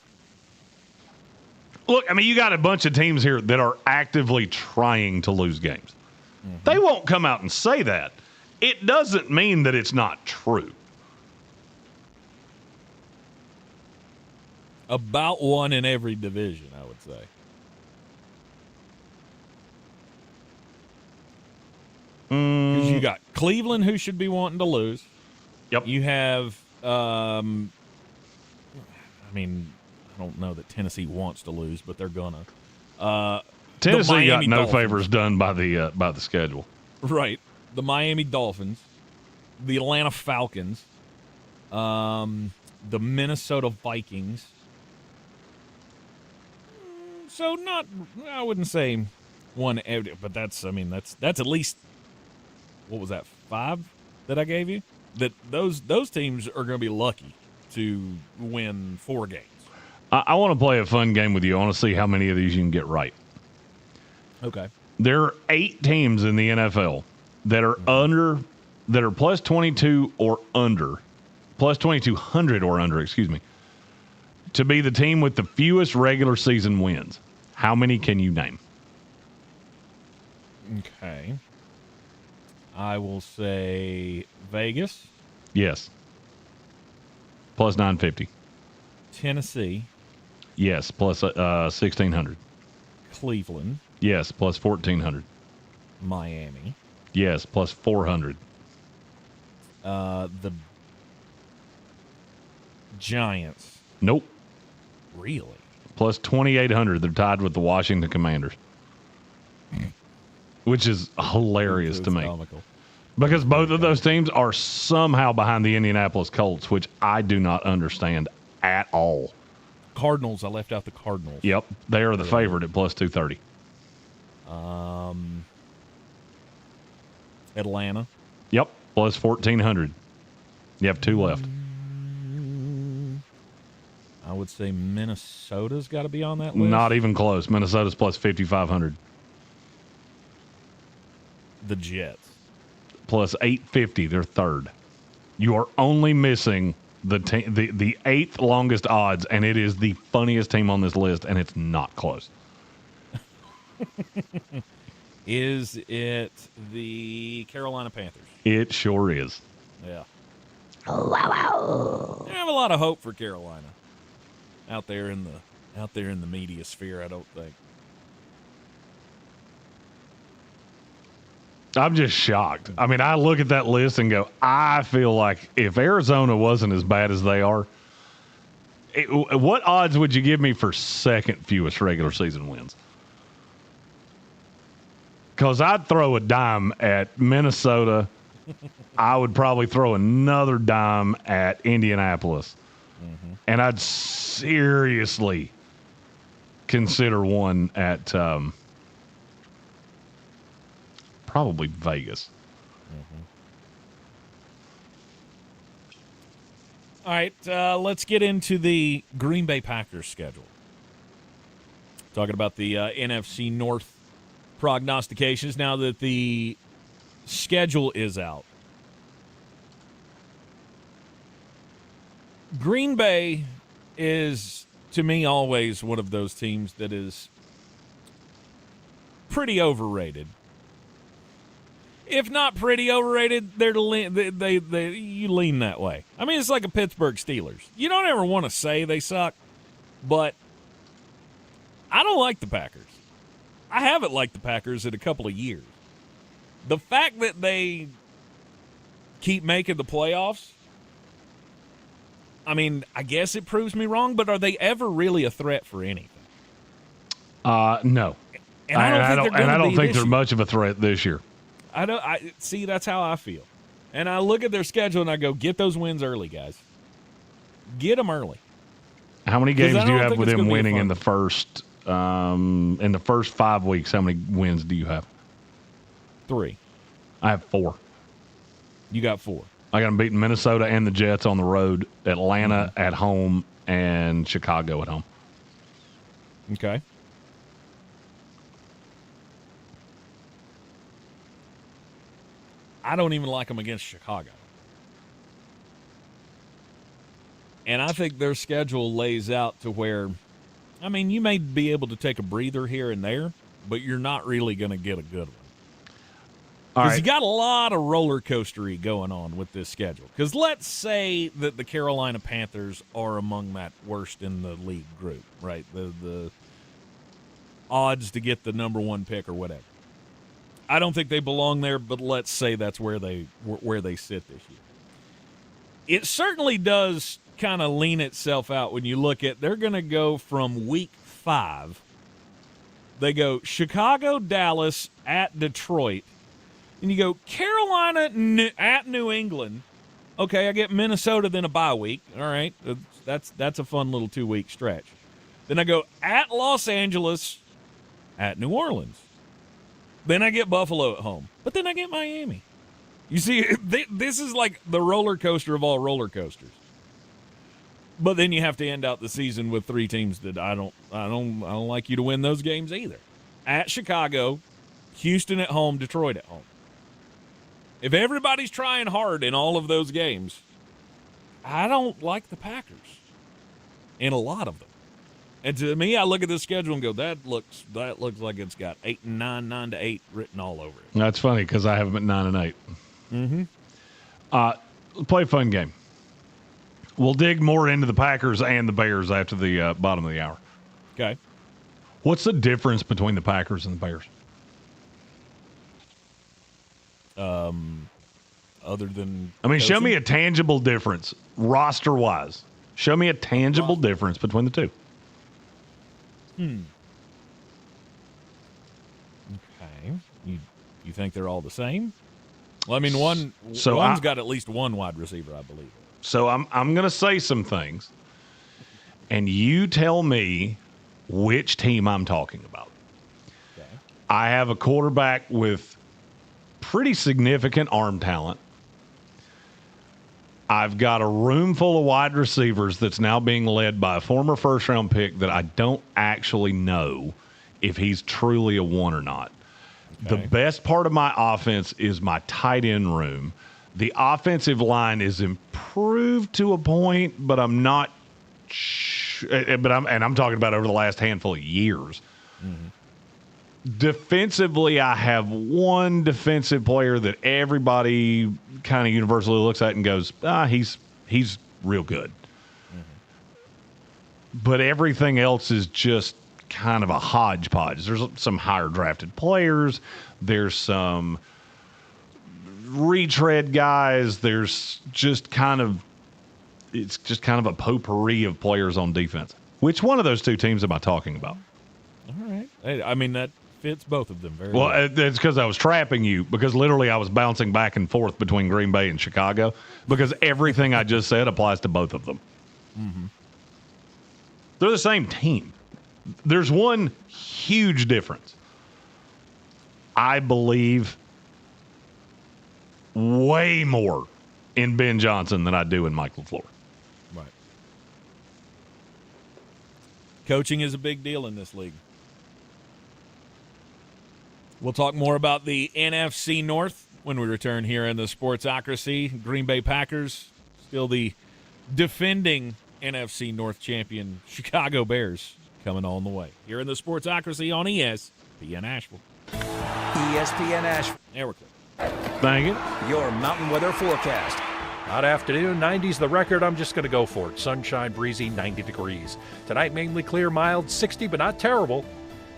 Look, I mean, you got a bunch of teams here that are actively trying to lose games. Mm-hmm. They won't come out and say that. It doesn't mean that it's not true. About one in every division, I would say. Because you got Cleveland, who should be wanting to lose. Yep. You have, I don't know that Tennessee wants to lose, but they're gonna. Tennessee got no favors done by the schedule. Right. The Miami Dolphins, the Atlanta Falcons, the Minnesota Vikings. So I wouldn't say one, but that's at least, what was that, 5 that I gave you? That those teams are going to be lucky to win 4 games. I want to play a fun game with you. I want to see how many of these you can get right. Okay. There are 8 teams in the NFL that are that are plus 22 or under, plus 2,200 or under, excuse me, to be the team with the fewest regular season wins. How many can you name? Okay. I will say Vegas. Yes. Plus 950. Tennessee. Yes, plus 1,600. Cleveland. Yes, plus 1,400. Miami. Yes, plus 400. The Giants. Nope. Really? Plus 2,800. They're tied with the Washington Commanders. Which is hilarious to me. Comical. Because both of those teams are somehow behind the Indianapolis Colts, which I do not understand at all. Cardinals. I left out the Cardinals. Yep. They are the favorite at plus 230. Atlanta. Yep. Plus 1,400. You have 2 left. I would say Minnesota's got to be on that list. Not even close. Minnesota's plus 5,500. The Jets. Plus 850. They're third. You are only missing the 8th longest odds, and it is the funniest team on this list, and it's not close. Is it the Carolina Panthers? It sure is. Yeah. I have a lot of hope for Carolina out there in the media sphere, I don't think. I'm just shocked. I mean, I look at that list and go, I feel like if Arizona wasn't as bad as they are, what odds would you give me for second fewest regular season wins? Because I'd throw a dime at Minnesota. I would probably throw another dime at Indianapolis. Mm-hmm. And I'd seriously consider one at probably Vegas. All right, let's get into the Green Bay Packers schedule. Talking about the NFC North prognostications now that the schedule is out. Green Bay is, to me, always one of those teams that is pretty overrated. If not pretty overrated, you lean that way. I mean, it's like a Pittsburgh Steelers. You don't ever want to say they suck, but I don't like the Packers. I haven't liked the Packers in a couple of years. The fact that they keep making the playoffs, I mean, I guess it proves me wrong, but are they ever really a threat for anything? No. And I don't think they're much of a threat this year. See, that's how I feel. And I look at their schedule and I go, get those wins early, guys. Get them early. How many games do you have with them winning in the first 5 weeks? How many wins do you have? 3. I have 4. You got 4. I got them beating Minnesota and the Jets on the road, Atlanta at home, and Chicago at home. Okay. I don't even like them against Chicago. And I think their schedule lays out to where, I mean, you may be able to take a breather here and there, but you're not really going to get a good one. Because you got a lot of roller coastery going on with this schedule. Because let's say that the Carolina Panthers are among that worst in the league group, right? The odds to get the number 1 pick or whatever. I don't think they belong there, but let's say that's where they sit this year. It certainly does kind of lean itself out when you look at, they're going to go from week 5. They go Chicago, Dallas, at Detroit. And you go Carolina at New England. Okay, I get Minnesota, then a bye week. All right, that's a fun little 2-week stretch. Then I go at Los Angeles, at New Orleans. Then I get Buffalo at home. But then I get Miami. You see, this is like the roller coaster of all roller coasters. But then you have to end out the season with 3 teams that I don't like you to win those games either. At Chicago, Houston at home, Detroit at home. If everybody's trying hard in all of those games, I don't like the Packers in a lot of them. And to me, I look at this schedule and go, that looks like it's got 8 and 9, 9 to 8 written all over it. That's funny because I have them at 9 and 8. Mm-hmm. Play a fun game. We'll dig more into the Packers and the Bears after the bottom of the hour. Okay. What's the difference between the Packers and the Bears? Other than show me a tangible difference roster-wise. Show me a tangible difference between the two. Okay. You think they're all the same? Well, I mean, one's got at least one wide receiver, I believe. So I'm going to say some things, and you tell me which team I'm talking about. Okay. I have a quarterback with pretty significant arm talent. I've got a room full of wide receivers that's now being led by a former first-round pick that I don't actually know if he's truly a 1 or not. Okay. The best part of my offense is my tight end room. The offensive line is improved to a point, but I'm not. I'm talking about over the last handful of years. Mm-hmm. Defensively, I have one defensive player that everybody kind of universally looks at and goes, he's real good. Mm-hmm. But everything else is just kind of a hodgepodge. There's some higher drafted players. There's some retread guys. There's just kind of a potpourri of players on defense. Which one of those two teams am I talking about? All right. I mean, that fits both of them very well. Well, it's because I was trapping you, because literally I was bouncing back and forth between Green Bay and Chicago, because everything I just said applies to both of them. Mm-hmm. They're the same team. There's one huge difference. I believe way more in Ben Johnson than I do in Mike LaFleur. Right. Coaching is a big deal in this league. We'll talk more about the NFC North when we return here in the Sportsocracy. Green Bay Packers, still the defending NFC North champion Chicago Bears, coming on the way. Here in the Sportsocracy on ESPN Asheville. ESPN Asheville. There we're clear. Thank you. Your mountain weather forecast. Hot afternoon, 90s the record. I'm just going to go for it. Sunshine, breezy, 90 degrees. Tonight, mainly clear, mild, 60, but not terrible.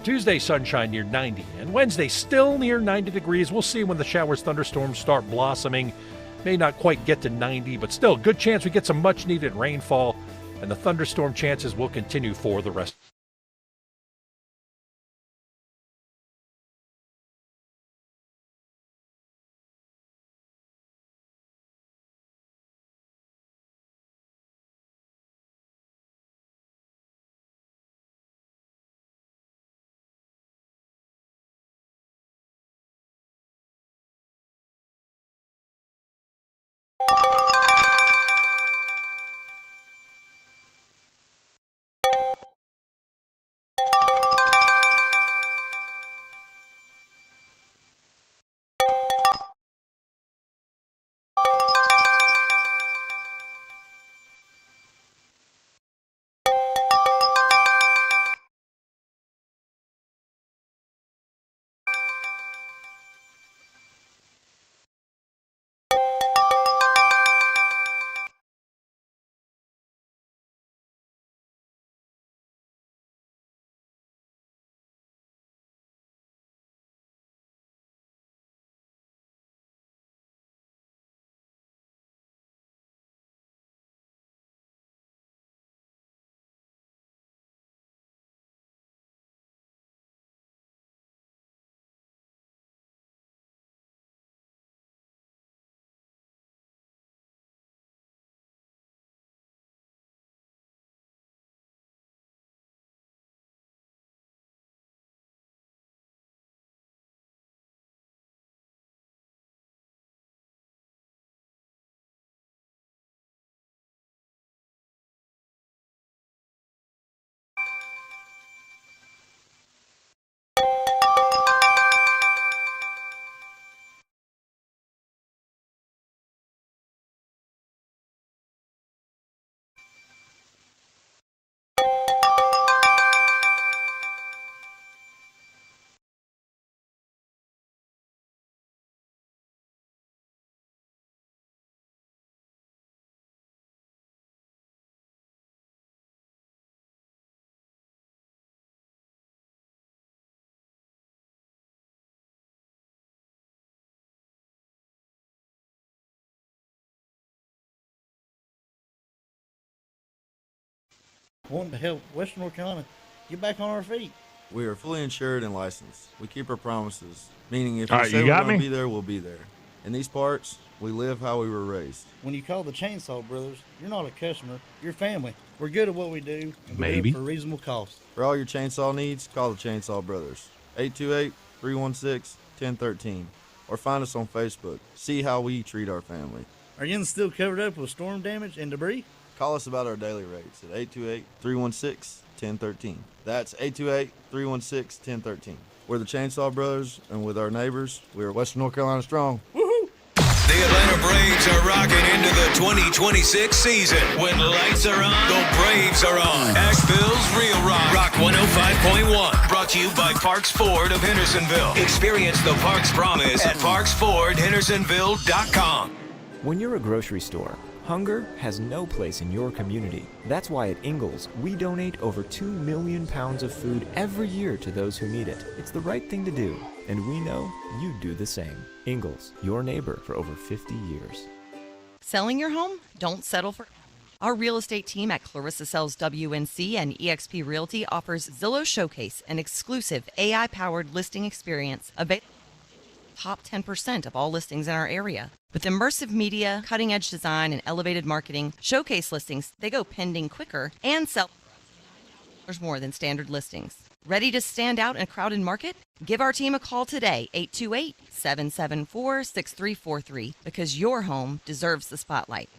Tuesday, sunshine near 90. And Wednesday, still near 90 degrees. We'll see when the showers, thunderstorms start blossoming. May not quite get to 90, but still, good chance we get some much-needed rainfall. And the thunderstorm chances will continue for the rest. Wanting to help Western North Carolina get back on our feet. We are fully insured and licensed. We keep our promises, meaning if All we right, say you we're got going to me? be there, we'll be there. In these parts, we live how we were raised. When you call the Chainsaw Brothers, you're not a customer, you're family. We're good at what we do, and we do Maybe. it for a reasonable cost. For all your chainsaw needs, call the Chainsaw Brothers. 828-316-1013. Or find us on Facebook. See how we treat our family. Are you still covered up with storm damage and debris? Call us about our daily rates at 828-316-1013. That's 828-316-1013. We're the Chainsaw Brothers, and with our neighbors, we are Western North Carolina strong. The Atlanta Braves are rocking into the 2026 season. When lights are on, the Braves are on. Asheville's Real Rock 105.1. Brought to you by Parks Ford of Hendersonville. Experience the Parks Promise at parksfordhendersonville.com. When you're a grocery store, hunger has no place in your community. That's why at Ingalls, we donate over 2 million pounds of food every year to those who need it. It's the right thing to do. And we know you'd do the same. Ingalls, your neighbor for over 50 years. Selling your home? Don't settle for. Our real estate team at Clarissa Sells WNC and eXp Realty offers Zillow Showcase, an exclusive AI-powered listing experience available top 10% of all listings in our area. With immersive media, cutting-edge design, and elevated marketing, Showcase listings, they go pending quicker and sell more than standard listings. Ready to stand out in a crowded market? Give our team a call today, 828-774-6343, because your home deserves the spotlight.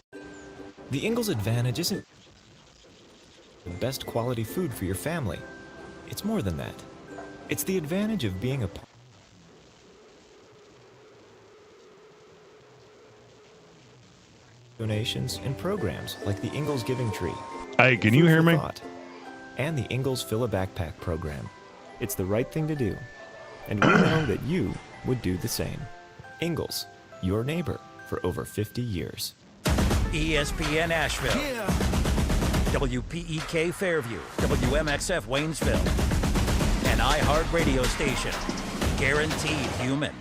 The Ingalls advantage isn't the best quality food for your family. It's more than that. It's the advantage of being a part donations and programs like the Ingalls Giving Tree. Hey, can you Food hear for me? Thought, and the Ingalls Fill a Backpack program. It's the right thing to do. And we know that you would do the same. Ingalls, your neighbor for over 50 years. ESPN Asheville. WPEK Fairview. WMXF Waynesville. An iHeart radio station. Guaranteed human.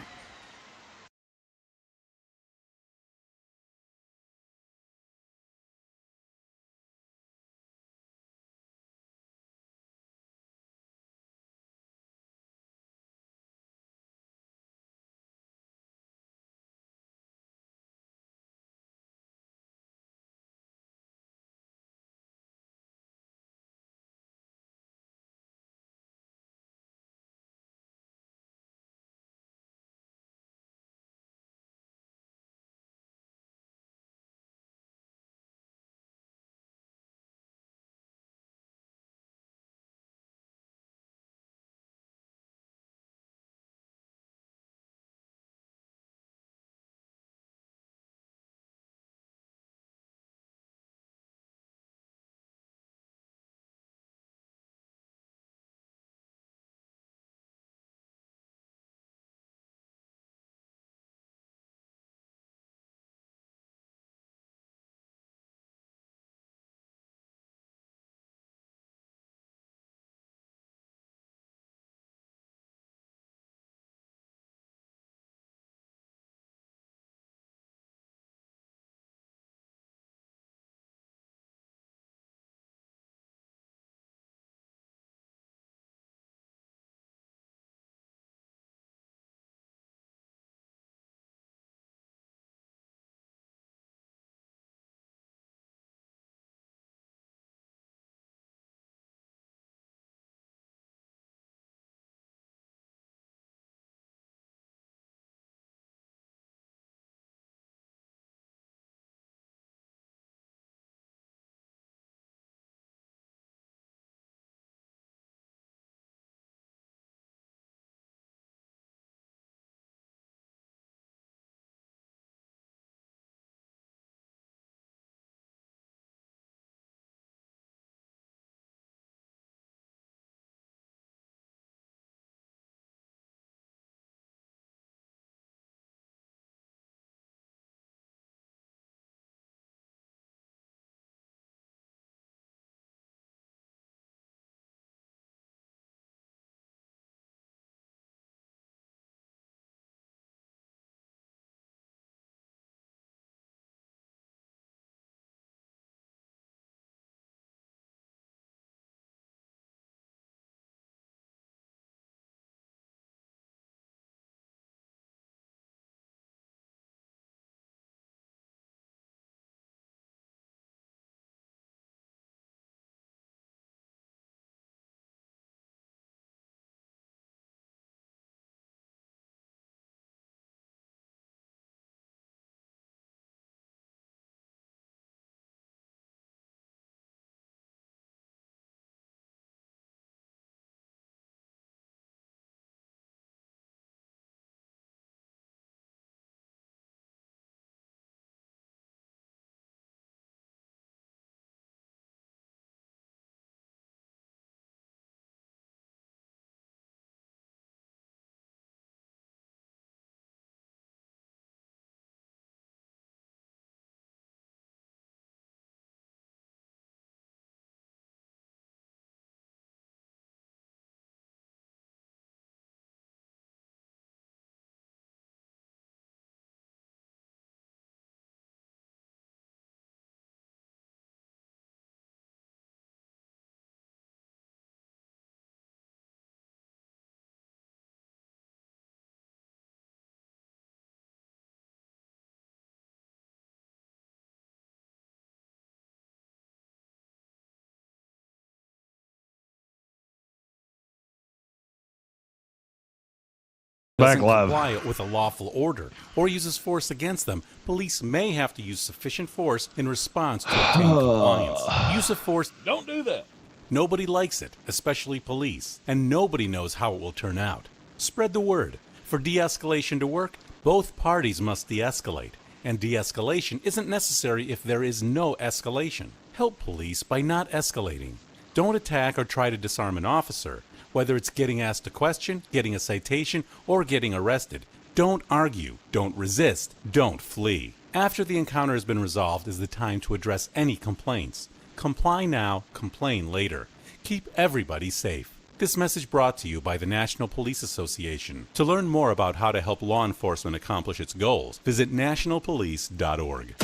Back doesn't live. comply with a lawful order or uses force against them, police may have to use sufficient force in response to obtain compliance. Use of force. Don't do that. Nobody likes it, especially police, and nobody knows how it will turn out. Spread the word. For de-escalation to work, both parties must de-escalate, and de-escalation isn't necessary if there is no escalation. Help police by not escalating. Don't attack or try to disarm an officer. Whether it's getting asked a question, getting a citation, or getting arrested, don't argue, don't resist, don't flee. After the encounter has been resolved is the time to address any complaints. Comply now, complain later. Keep everybody safe. This message brought to you by the National Police Association. To learn more about how to help law enforcement accomplish its goals, visit nationalpolice.org.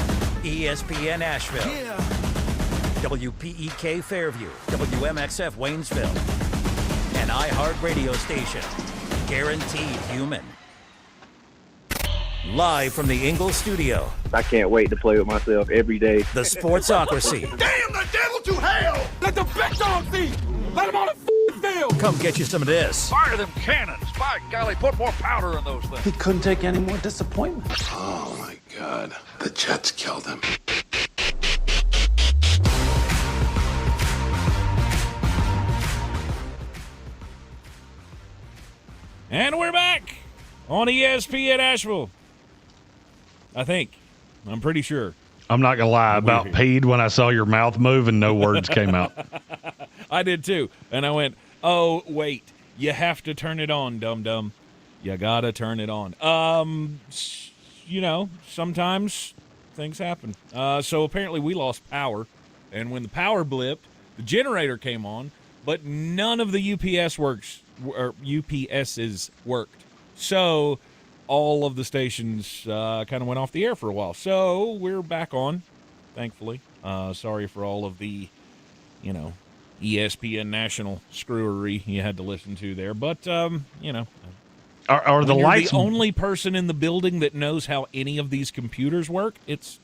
ESPN Asheville. WPEK Fairview. WMXF Waynesville. An iHeart radio station. Guaranteed human. Live from the Ingalls studio. I can't wait to play with myself every day. The Sportsocracy. Damn the devil to hell! Let the big dog see! Let him on the field! Come get you some of this. Fire them cannons! By golly, put more powder in those things. He couldn't take any more disappointment. Oh my God. The Jets killed him. And we're back on ESPN Asheville. I think. I'm pretty sure. I'm not going to lie. About peed when I saw your mouth move and no words came out. I did too. And I went, oh, wait. You have to turn it on, dum-dum. You got to turn it on. You know, sometimes things happen. So apparently we lost power. And when the power blipped, the generator came on, but none of the UPSs worked. So all of the stations kind of went off the air for a while. So we're back on, thankfully. Sorry for all of the, you know, ESPN national screwery you had to listen to there. But, you know. Are the lights the only person in the building that knows how any of these computers work? It's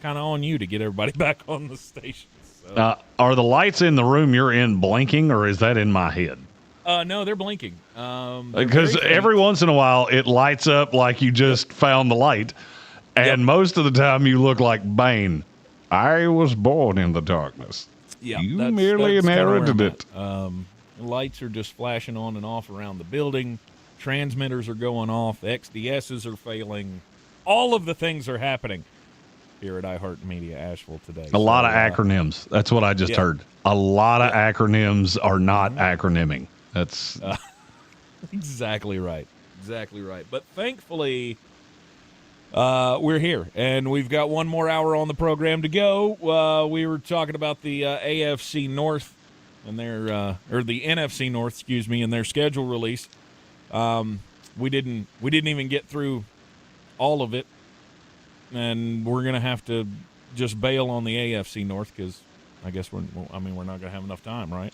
kind of on you to get everybody back on the station. So. Are the lights in the room you're in blinking, or is that in my head? No, they're blinking. Because every once in a while it lights up like you just found the light, and most of the time you look like Bane. I was born in the darkness. Yeah, you merely inherited it. Lights are just flashing on and off around the building. Transmitters are going off. XDSs are failing. All of the things are happening here at iHeartMedia Asheville today. A lot of acronyms. That's what I just heard. A lot of acronyms are not acronyming. That's exactly right. Exactly right. But thankfully, we're here, and we've got one more hour on the program to go. We were talking about the AFC North and their or the NFC North, excuse me, and their schedule release. We didn't even get through all of it, and we're gonna have to just bail on the AFC North because I guess we're not going to have enough time, right?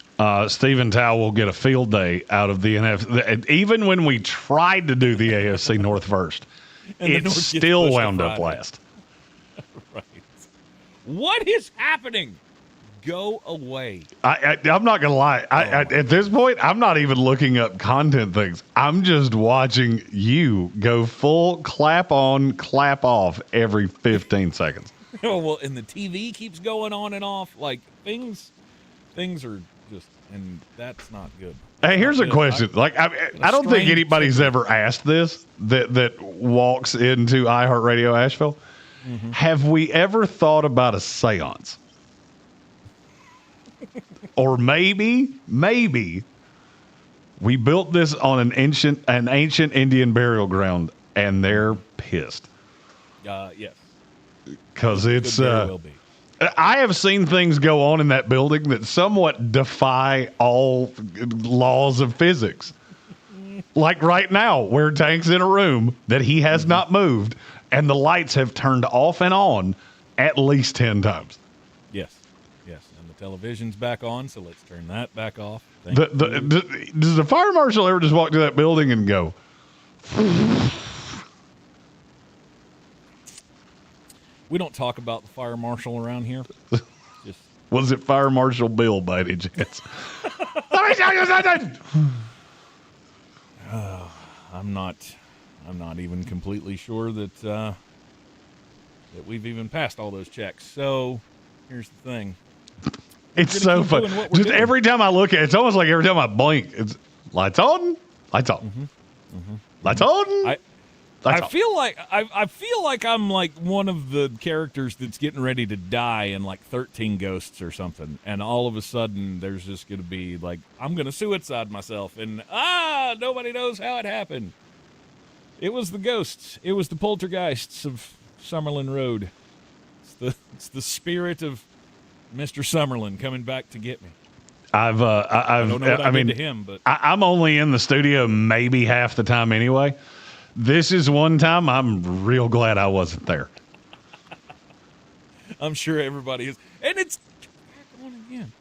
Stephen Tao will get a field day out of the NFC. Even when we tried to do the AFC North first, it still wound up last. Right. What is happening? Go away. I'm not going to lie. At this point, I'm not even looking up content things. I'm just watching you go full clap on, clap off every 15 seconds. Oh, well, and the TV keeps going on and off. Like, things are just, and that's not good. Hey, here's a question. I don't think anybody's ever asked this that walks into iHeartRadio Asheville. Mm-hmm. Have we ever thought about a seance? Or maybe we built this on an ancient Indian burial ground, and they're pissed. Yes. Because it's, I have seen things go on in that building that somewhat defy all laws of physics. Like right now, where Tank's in a room that he has not moved, and the lights have turned off and on at least 10 times. Yes. And the television's back on, so let's turn that back off. Does the fire marshal ever just walk to that building and go... We don't talk about the fire marshal around here. Was it Fire Marshal Bill by any chance? I'm I'm not even completely sure that we've even passed all those checks. So here's the thing. It's so fun. Just every time I look at it, it's almost like every time I blink, it's lights on, lights off, lights on. I feel like I'm like one of the characters that's getting ready to die in like 13 Ghosts or something, and all of a sudden there's just going to be like, I'm going to suicide myself, and nobody knows how it happened. It was the ghosts. It was the poltergeists of Summerlin Road. It's the spirit of Mr. Summerlin coming back to get me. I don't know what I did to him, but I'm only in the studio maybe half the time anyway. This is one time I'm real glad I wasn't there. I'm sure everybody is. And it's back on again.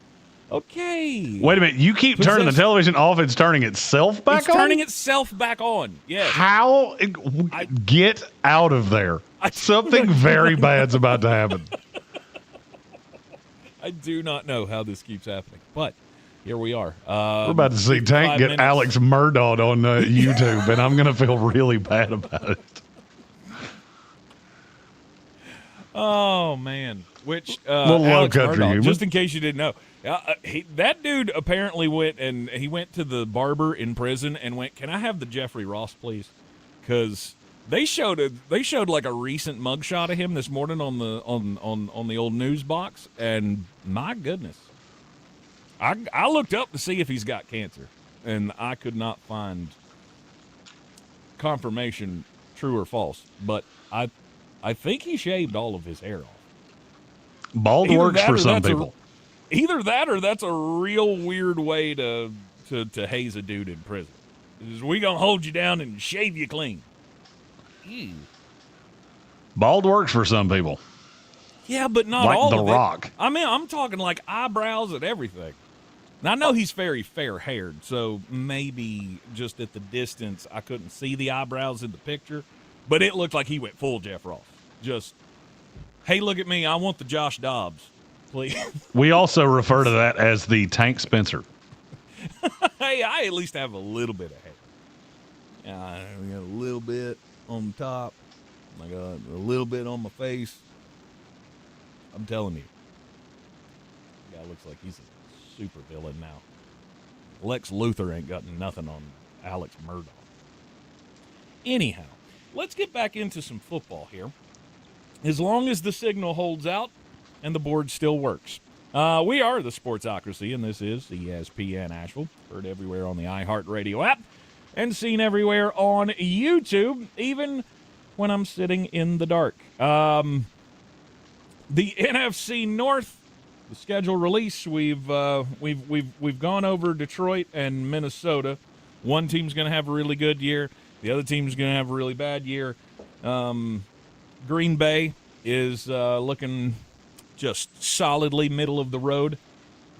Okay. Wait a minute. You keep turning the television off. It's turning itself back on? It's turning itself back on. Yes. How? Get out of there. Something very bad's about to happen. I do not know how this keeps happening, but here we are. We're about to see Tank get minutes. Alex Murdaughed on YouTube, and I'm going to feel really bad about it. Oh, man. Which, Little Alex low country Murdaugh, humor. just in case you didn't know, that dude apparently went to the barber in prison and went, "Can I have the Jeffrey Ross, please?" Because they showed like a recent mugshot of him this morning on the old news box, and my goodness, I looked up to see if he's got cancer, and I could not find confirmation, true or false. But I think he shaved all of his hair off. Bald works for some people. Either that or that's a real weird way to haze a dude in prison. We gonna hold you down and shave you clean. Ew. Bald works for some people. Yeah, but not like all The of it. Rock. I mean, I'm talking like eyebrows and everything. Now, I know he's very fair-haired, so maybe just at the distance I couldn't see the eyebrows in the picture, but it looked like he went full Jeff Ross. Just, hey, look at me. I want the Josh Dobbs, please. We also refer to that as the Tank Spencer. Hey, I at least have a little bit of hair. We got a little bit on the top. I got a little bit on my face. I'm telling you. The guy looks like he's a super villain now. Lex Luthor ain't got nothing on Alex Murdaugh. Anyhow, let's get back into some football here. As long as the signal holds out and the board still works. We are the Sportsocracy, and this is ESPN Asheville. Heard everywhere on the iHeartRadio app and seen everywhere on YouTube, even when I'm sitting in the dark. The NFC North, the schedule release, we've gone over Detroit and Minnesota. One team's going to have a really good year. The other team's going to have a really bad year. Green Bay is looking just solidly middle of the road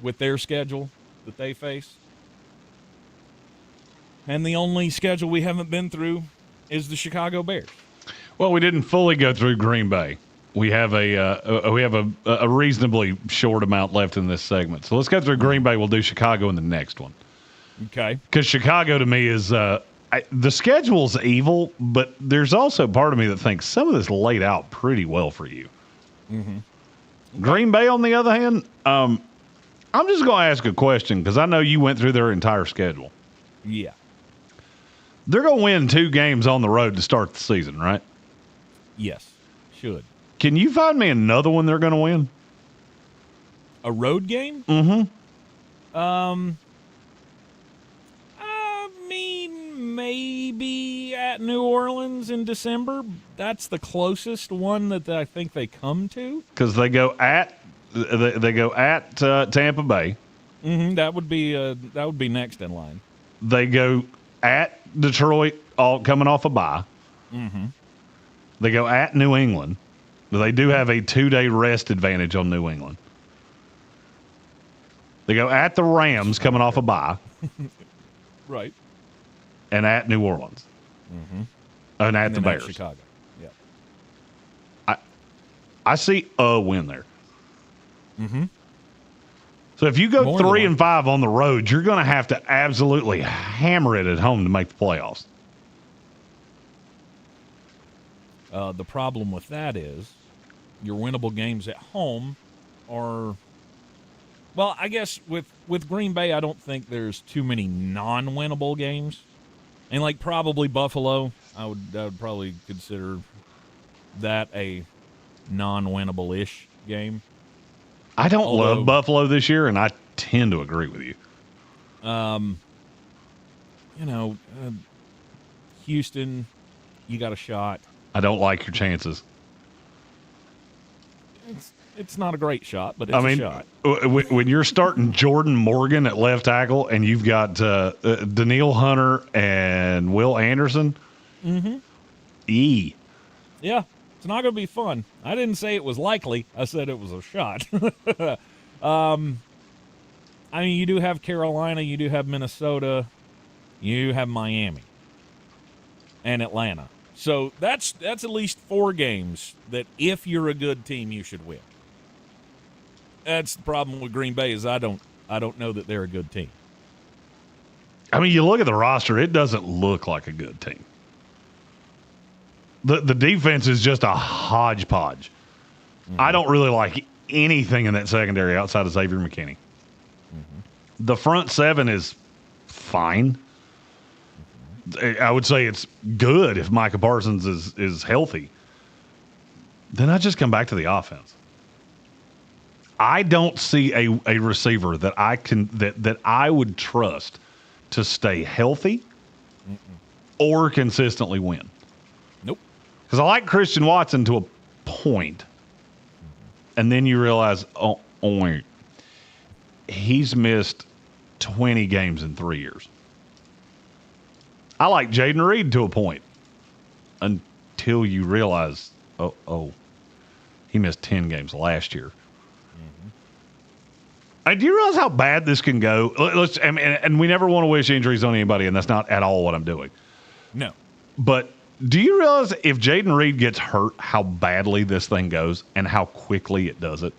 with their schedule that they face. And the only schedule we haven't been through is the Chicago Bears. Well, we didn't fully go through Green Bay. We have a reasonably short amount left in this segment. So let's go through Green Bay. We'll do Chicago in the next one. Okay. Because Chicago to me is the schedule's evil, but there's also part of me that thinks some of this laid out pretty well for you. Mm-hmm. Green Bay, on the other hand, I'm just going to ask a question because I know you went through their entire schedule. Yeah. They're going to win 2 games on the road to start the season, right? Yes, should. Can you find me another one they're going to win? A road game? Mm-hmm. I mean, maybe at New Orleans in December. That's the closest one that I think they come to. Because they go at Tampa Bay. Mm-hmm. That would be next in line. They go at Detroit, all coming off a bye. Mm-hmm. They go at New England. They do have a 2-day rest advantage on New England. They go at the Rams coming off a bye. Right. And at New Orleans. Mm-hmm. And at the Bears. Chicago. Yeah. I see a win there. Mm-hmm. So if you go 3-5 on the road, you're going to have to absolutely hammer it at home to make the playoffs. The problem with that is your winnable games at home are, well, I guess with Green Bay, I don't think there's too many non-winnable games. And like probably Buffalo, I would probably consider that a non-winnable-ish game. I don't love Buffalo this year, and I tend to agree with you. Houston, you got a shot. I don't like your chances. It's not a great shot, but it's a shot. When you're starting Jordan Morgan at left tackle and you've got Daniil Hunter and Will Anderson, Mm-hmm. Yeah, it's not going to be fun. I didn't say it was likely. I said it was a shot. You do have Carolina, you do have Minnesota, you have Miami, and Atlanta. So that's at least 4 games that if you're a good team, you should win. That's the problem with Green Bay is I don't know that they're a good team. You look at the roster, it doesn't look like a good team. The defense is just a hodgepodge. Mm-hmm. I don't really like anything in that secondary outside of Xavier McKinney. Mm-hmm. The front 7 is fine. Mm-hmm. I would say it's good if Micah Parsons is healthy. Then I just come back to the offense. I don't see a receiver that I would trust to stay healthy or consistently win. Nope. Because I like Christian Watson to a point, and then you realize, oh wait, he's missed 20 games in 3 years. I like Jaden Reed to a point until you realize, oh, he missed 10 games last year. Do you realize how bad this can go? And we never want to wish injuries on anybody, and that's not at all what I'm doing. No. But do you realize if Jaden Reed gets hurt, how badly this thing goes and how quickly it does it?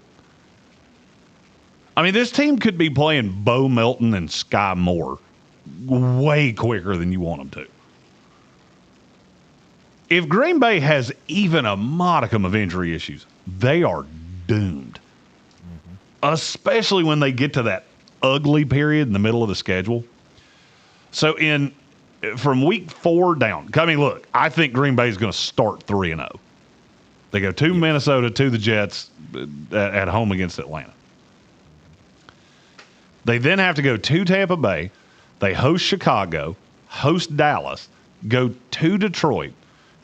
This team could be playing Bo Melton and Sky Moore way quicker than you want them to. If Green Bay has even a modicum of injury issues, they are doomed. Especially when they get to that ugly period in the middle of the schedule. So from week 4 down, look, I think Green Bay is going to start 3-0. They go to Minnesota, to the Jets at home against Atlanta. They then have to go to Tampa Bay. They host Chicago, host Dallas, go to Detroit,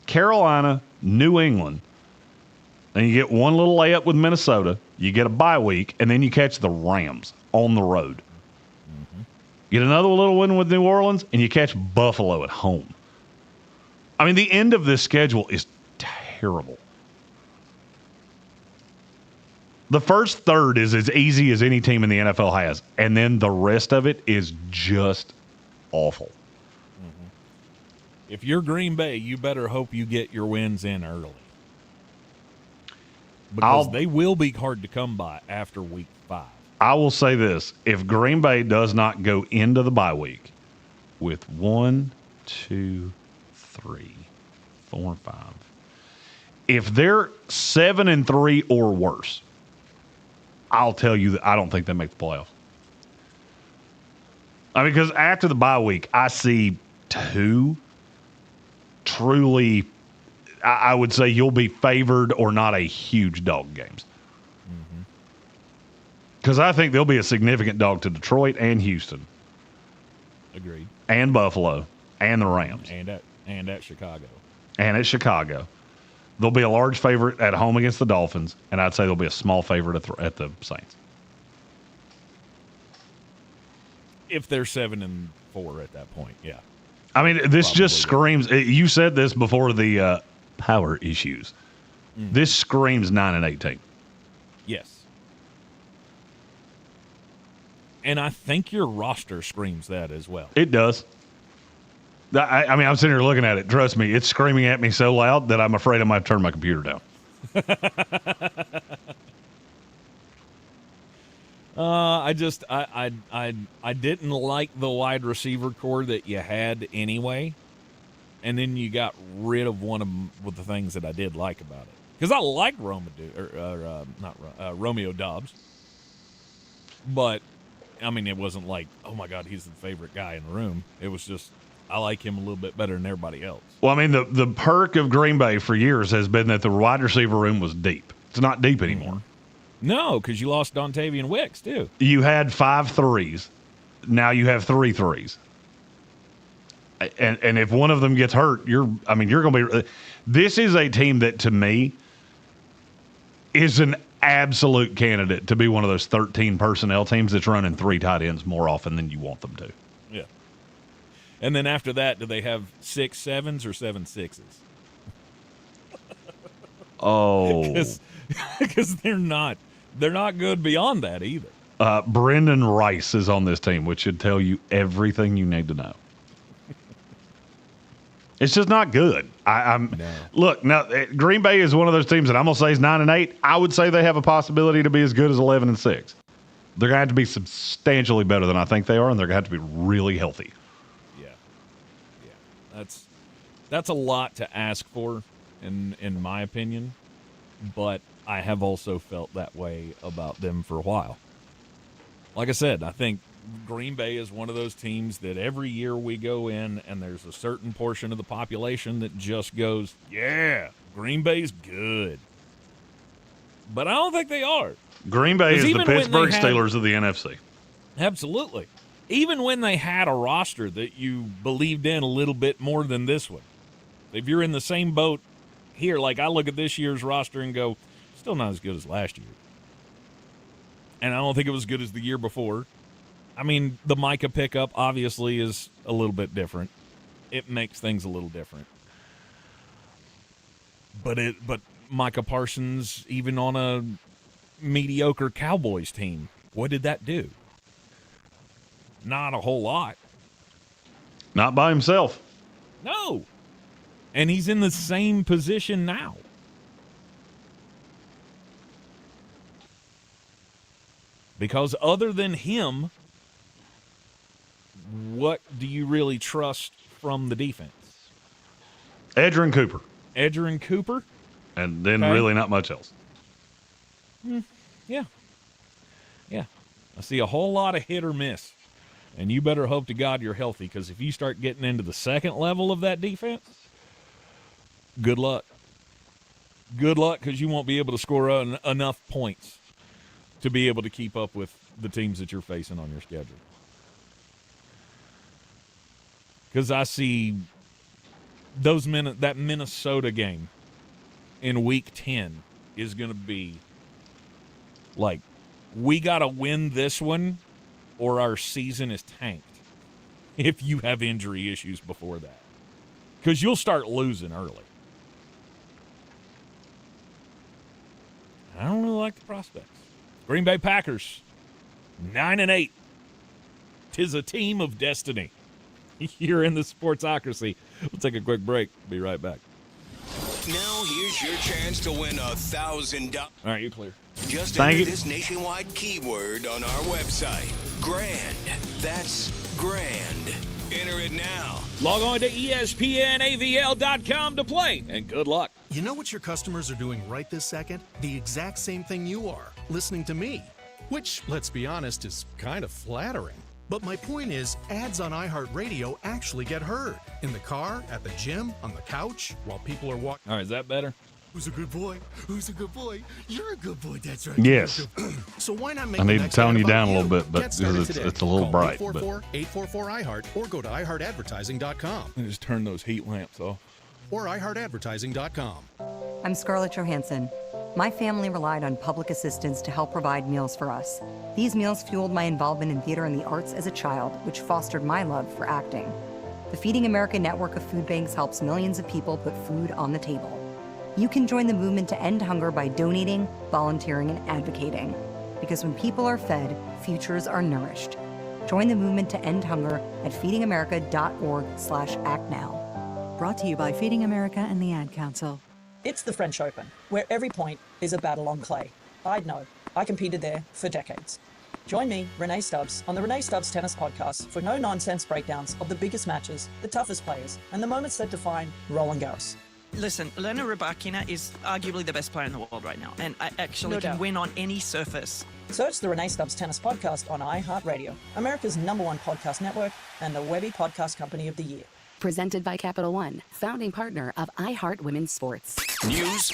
Carolina, New England. Then you get one little layup with Minnesota. You get a bye week, and then you catch the Rams on the road. Mm-hmm. Get another little win with New Orleans, and you catch Buffalo at home. The end of this schedule is terrible. The first third is as easy as any team in the NFL has, and then the rest of it is just awful. Mm-hmm. If you're Green Bay, you better hope you get your wins in early. Because they will be hard to come by after week 5. I will say this. If Green Bay does not go into the bye week with 1, 2, 3, 4, 5, if they're 7-3 or worse, I'll tell you that I don't think they make the playoffs. Because after the bye week, I see 2 truly, I would say you'll be favored or not a huge dog games. Because I think there'll be a significant dog to Detroit and Houston. Agreed. And Buffalo and the Rams. And at Chicago. And at Chicago. There'll be a large favorite at home against the Dolphins, and I'd say there'll be a small favorite at the Saints. If they're 7-4 at that point, yeah. This probably just screams. You said this before the power issues. Mm. This screams 9-18. Yes. And I think your roster screams that as well. It does. I'm sitting here looking at it. Trust me, it's screaming at me so loud that I'm afraid I might turn my computer down. I didn't like the wide receiver core that you had anyway. and then you got rid of one of the things that I did like about it. Because I like Romeo Doubs. But, I mean, it wasn't like, oh, my God, he's the favorite guy in the room. It was just, I like him a little bit better than everybody else. Well, I mean, the perk of Green Bay for years has been that the wide receiver room was deep. It's not deep anymore. No, because you lost Dontavian Wicks, too. You had 5 threes. Now you have 3 threes. And if one of them gets hurt, you're going to be – this is a team that, to me, is an absolute candidate to be one of those 13 personnel teams that's running 3 tight ends more often than you want them to. Yeah. And then after that, do they have 6 sevens or 7 sixes? Oh. Because they're not good beyond that either. Brendan Rice is on this team, which should tell you everything you need to know. It's just not good. Look, now Green Bay is one of those teams that I'm gonna say is 9-8. I would say they have a possibility to be as good as 11-6. They're gonna have to be substantially better than I think they are, and they're gonna have to be really healthy. Yeah. That's a lot to ask for, in my opinion. But I have also felt that way about them for a while. Like I said, I think Green Bay is one of those teams that every year we go in and there's a certain portion of the population that just goes, yeah, Green Bay's good. But I don't think they are. Green Bay is the Pittsburgh Steelers of the NFC. Absolutely. Even when they had a roster that you believed in a little bit more than this one. If you're in the same boat here, like I look at this year's roster and go, still not as good as last year. And I don't think it was as good as the year before. I mean, the Micah pickup obviously is a little bit different. It makes things a little different. But Micah Parsons, even on a mediocre Cowboys team, what did that do? Not a whole lot. Not by himself. No. And he's in the same position now. Because other than him, what do you really trust from the defense? Edgerrin Cooper. Edgerrin Cooper? And then really not much else. Yeah. Yeah. I see a whole lot of hit or miss. And you better hope to God you're healthy, because if you start getting into the second level of that defense, good luck. Good luck, because you won't be able to score enough points to be able to keep up with the teams that you're facing on your schedule. Because I see that Minnesota game in Week 10 is going to be like, we got to win this one or our season is tanked if you have injury issues before that. Because you'll start losing early. I don't really like the prospects. Green Bay Packers, 9-8. 'Tis a team of destiny. Here in the Sportsocracy. We'll take a quick break. Be right back. Now here's your chance to win $1,000. All right, you clear. Just Thank enter you. this nationwide keyword on our website. Grand. That's grand. Enter it now. Log on to ESPNAVL.com to play, and good luck. You know what your customers are doing right this second? The exact same thing you are, listening to me. Which, let's be honest, is kind of flattering. But my point is, ads on iHeartRadio actually get heard. In the car, at the gym, on the couch, while people are walking. All right, is that better? Who's a good boy? Who's a good boy? You're a good boy, that's right. Yes. So why not make I the need to next tone ad you down about a little bit, but Get started because today. it's a little Call bright. But 844-844-iHeart or go to iHeartAdvertising.com. And just turn those heat lamps off. Or iHeartAdvertising.com. I'm Scarlett Johansson. My family relied on public assistance to help provide meals for us. These meals fueled my involvement in theater and the arts as a child, which fostered my love for acting. The Feeding America network of food banks helps millions of people put food on the table. You can join the movement to end hunger by donating, volunteering, and advocating. Because when people are fed, futures are nourished. Join the movement to end hunger at feedingamerica.org/actnow. Brought to you by Feeding America and the Ad Council. It's the French Open, where every point is a battle on clay. I'd know. I competed there for decades. Join me, Renee Stubbs, on the Renee Stubbs Tennis Podcast for no-nonsense breakdowns of the biggest matches, the toughest players, and the moments that define Roland Garros. Listen, Elena Rybakina is arguably the best player in the world right now, and I actually No can doubt. win on any surface. Search the Renee Stubbs Tennis Podcast on iHeartRadio, America's #1 podcast network and the Webby Podcast Company of the Year. Presented by Capital One, founding partner of iHeart Women's Sports. News,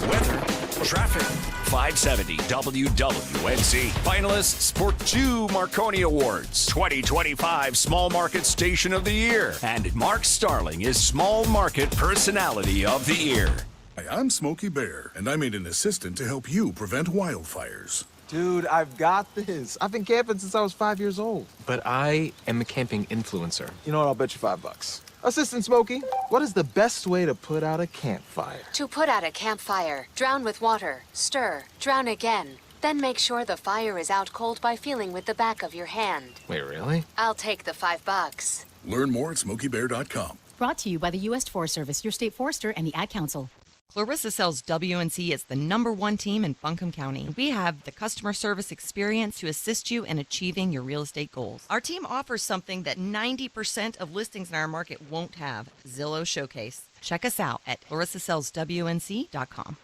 weather, traffic. 570 WWNC. Finalists for 2 Marconi Awards. 2025 Small Market Station of the Year. And Mark Starling is Small Market Personality of the Year. Hi, I'm Smokey Bear, and I made an assistant to help you prevent wildfires. Dude, I've got this. I've been camping since I was 5 years old. But I am a camping influencer. You know what? I'll bet you $5. Assistant Smokey, what is the best way to put out a campfire? To put out a campfire, drown with water, stir, drown again. Then make sure the fire is out cold by feeling with the back of your hand. Wait, really? I'll take the $5. Learn more at SmokeyBear.com. Brought to you by the U.S. Forest Service, your state forester, and the Ad Council. Clarissa Sells WNC is the #1 team in Buncombe County. We have the customer service experience to assist you in achieving your real estate goals. Our team offers something that 90% of listings in our market won't have: Zillow Showcase. Check us out at clarissasellswnc.com.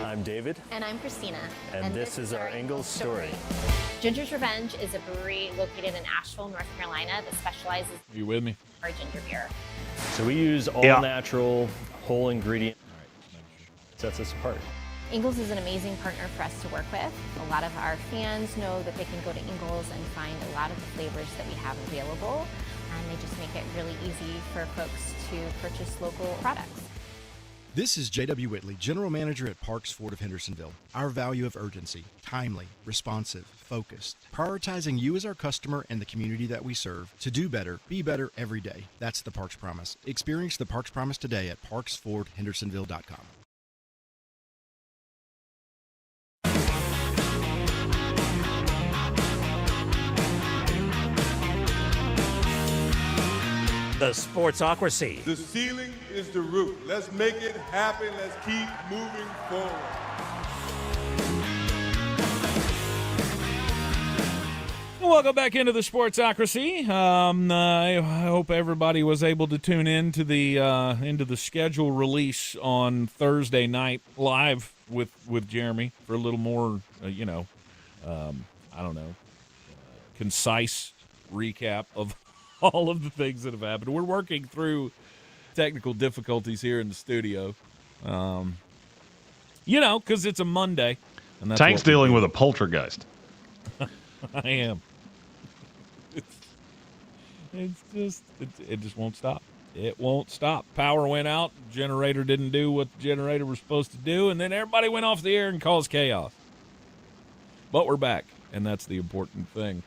I'm David. And I'm Christina. And this is our Ingalls story. Ginger's Revenge is a brewery located in Asheville, North Carolina that specializes Are you with me? in our ginger beer. So we use all natural, whole ingredient. All right, sets us apart. Ingalls is an amazing partner for us to work with. A lot of our fans know that they can go to Ingalls and find a lot of the flavors that we have available, and they just make it really easy for folks to purchase local products. This is J.W. Whitley, General Manager at Parks Ford of Hendersonville. Our value of urgency, timely, responsive, focused, prioritizing you as our customer and the community that we serve to do better, be better every day. That's the Parks Promise. Experience the Parks Promise today at parksfordhendersonville.com. The Sportsocracy. The ceiling is the roof. Let's make it happen. Let's keep moving forward. Welcome back into the Sportsocracy. I hope everybody was able to tune in to the schedule release on Thursday night live with Jeremy for a little more, concise recap of all of the things that have happened. We're working through technical difficulties here in the studio, because it's a Monday. And that's Tank's dealing with a poltergeist. I am. It just won't stop. It won't stop. Power went out. Generator didn't do what the generator was supposed to do, and then everybody went off the air and caused chaos. But we're back, and that's the important thing.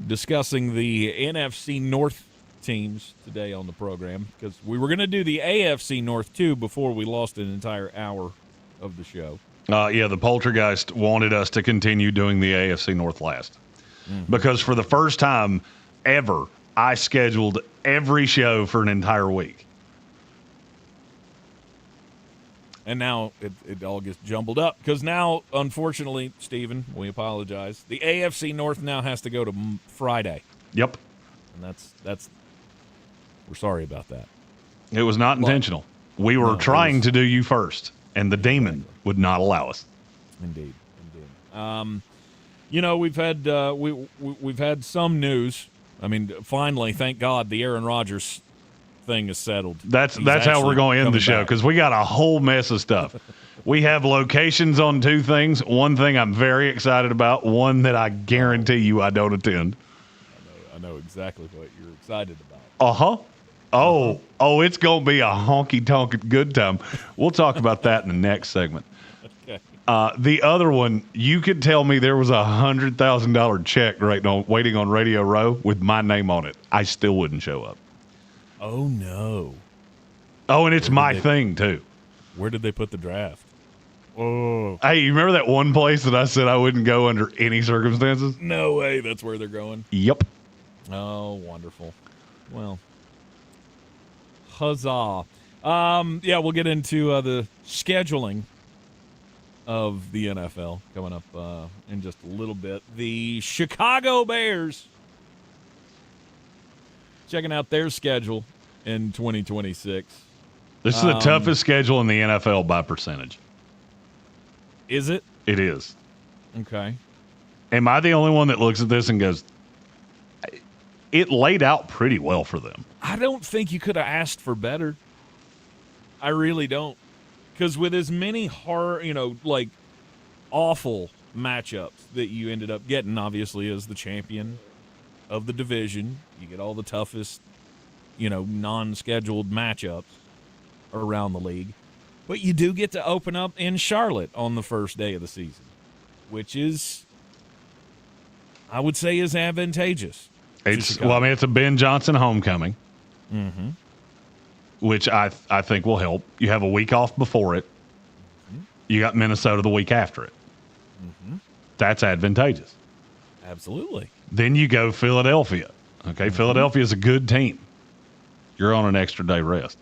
Discussing the NFC North teams today on the program, because we were going to do the AFC North too before we lost an entire hour of the show. The poltergeist wanted us to continue doing the AFC North last. Because for the first time ever, I scheduled every show for an entire week. And now it all gets jumbled up because now, unfortunately, Stephen, we apologize. The AFC North now has to go to Friday. Yep. And that's we're sorry about that. It was not intentional. We were trying to do you first, and the demon would not allow us. Indeed. We've had we've had some news. I mean, finally, thank God, the Aaron Rodgers thing is settled. That's how we're going to end the show, because we got a whole mess of stuff. We have locations on 2 things. One thing I'm very excited about. One that I guarantee you I don't attend. I know exactly what you're excited about. It's going to be a honky-tonk good time. We'll talk about that in the next segment. Okay. The other one, you could tell me there was a $100,000 check waiting on Radio Row with my name on it. I still wouldn't show up. Oh, no. Oh, and it's my thing, too. Where did they put the draft? Oh. Hey, you remember that one place that I said I wouldn't go under any circumstances? No way. That's where they're going? Yep. Oh, wonderful. Well, huzzah. We'll get into the scheduling of the NFL coming up in just a little bit. The Chicago Bears checking out their schedule in 2026. This is the toughest schedule in the NFL by percentage. Is it? It is. Okay. Am I the only one that looks at this and goes, it laid out pretty well for them? I don't think you could have asked for better. I really don't. Because with as many hard, awful matchups that you ended up getting, obviously, as the champion of the division, you get all the toughest, non-scheduled matchups around the league. But you do get to open up in Charlotte on the first day of the season, which is, I would say, is advantageous. It's a Ben Johnson homecoming, which I think will help. You have a week off before it. You got Minnesota the week after it. That's advantageous. Absolutely. Then you go Philadelphia. Okay, Philadelphia is a good team. You're on an extra day rest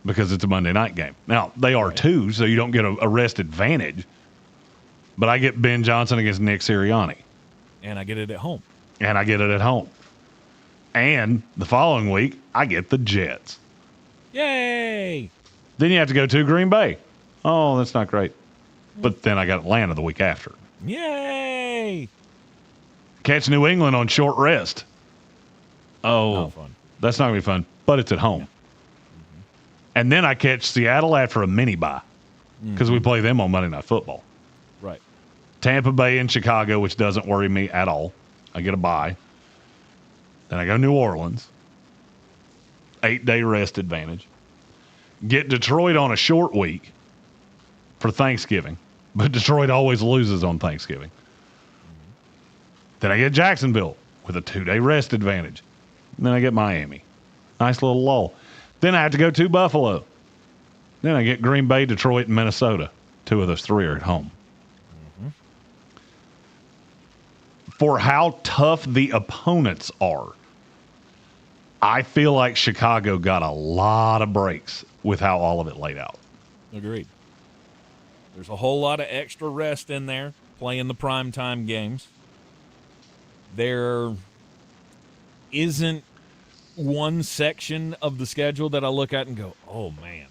because it's a Monday night game. Now, they are too, so you don't get a rest advantage. But I get Ben Johnson against Nick Sirianni. And I get it at home. And the following week, I get the Jets. Yay! Then you have to go to Green Bay. Oh, that's not great. But then I got Atlanta the week after. Yay! Catch New England on short rest. Oh, that's not going to be fun, but it's at home. And then I catch Seattle after a mini bye because we play them on Monday Night Football. Right. Tampa Bay and Chicago, which doesn't worry me at all. I get a bye. Then I go New Orleans. 8-day rest advantage. Get Detroit on a short week for Thanksgiving, but Detroit always loses on Thanksgiving. Then I get Jacksonville with a 2-day rest advantage. And then I get Miami. Nice little lull. Then I have to go to Buffalo. Then I get Green Bay, Detroit, and Minnesota. 2 of those 3 are at home. For how tough the opponents are, I feel like Chicago got a lot of breaks with how all of it laid out. Agreed. There's a whole lot of extra rest in there, playing the primetime games. There isn't one section of the schedule that I look at and go, oh, man,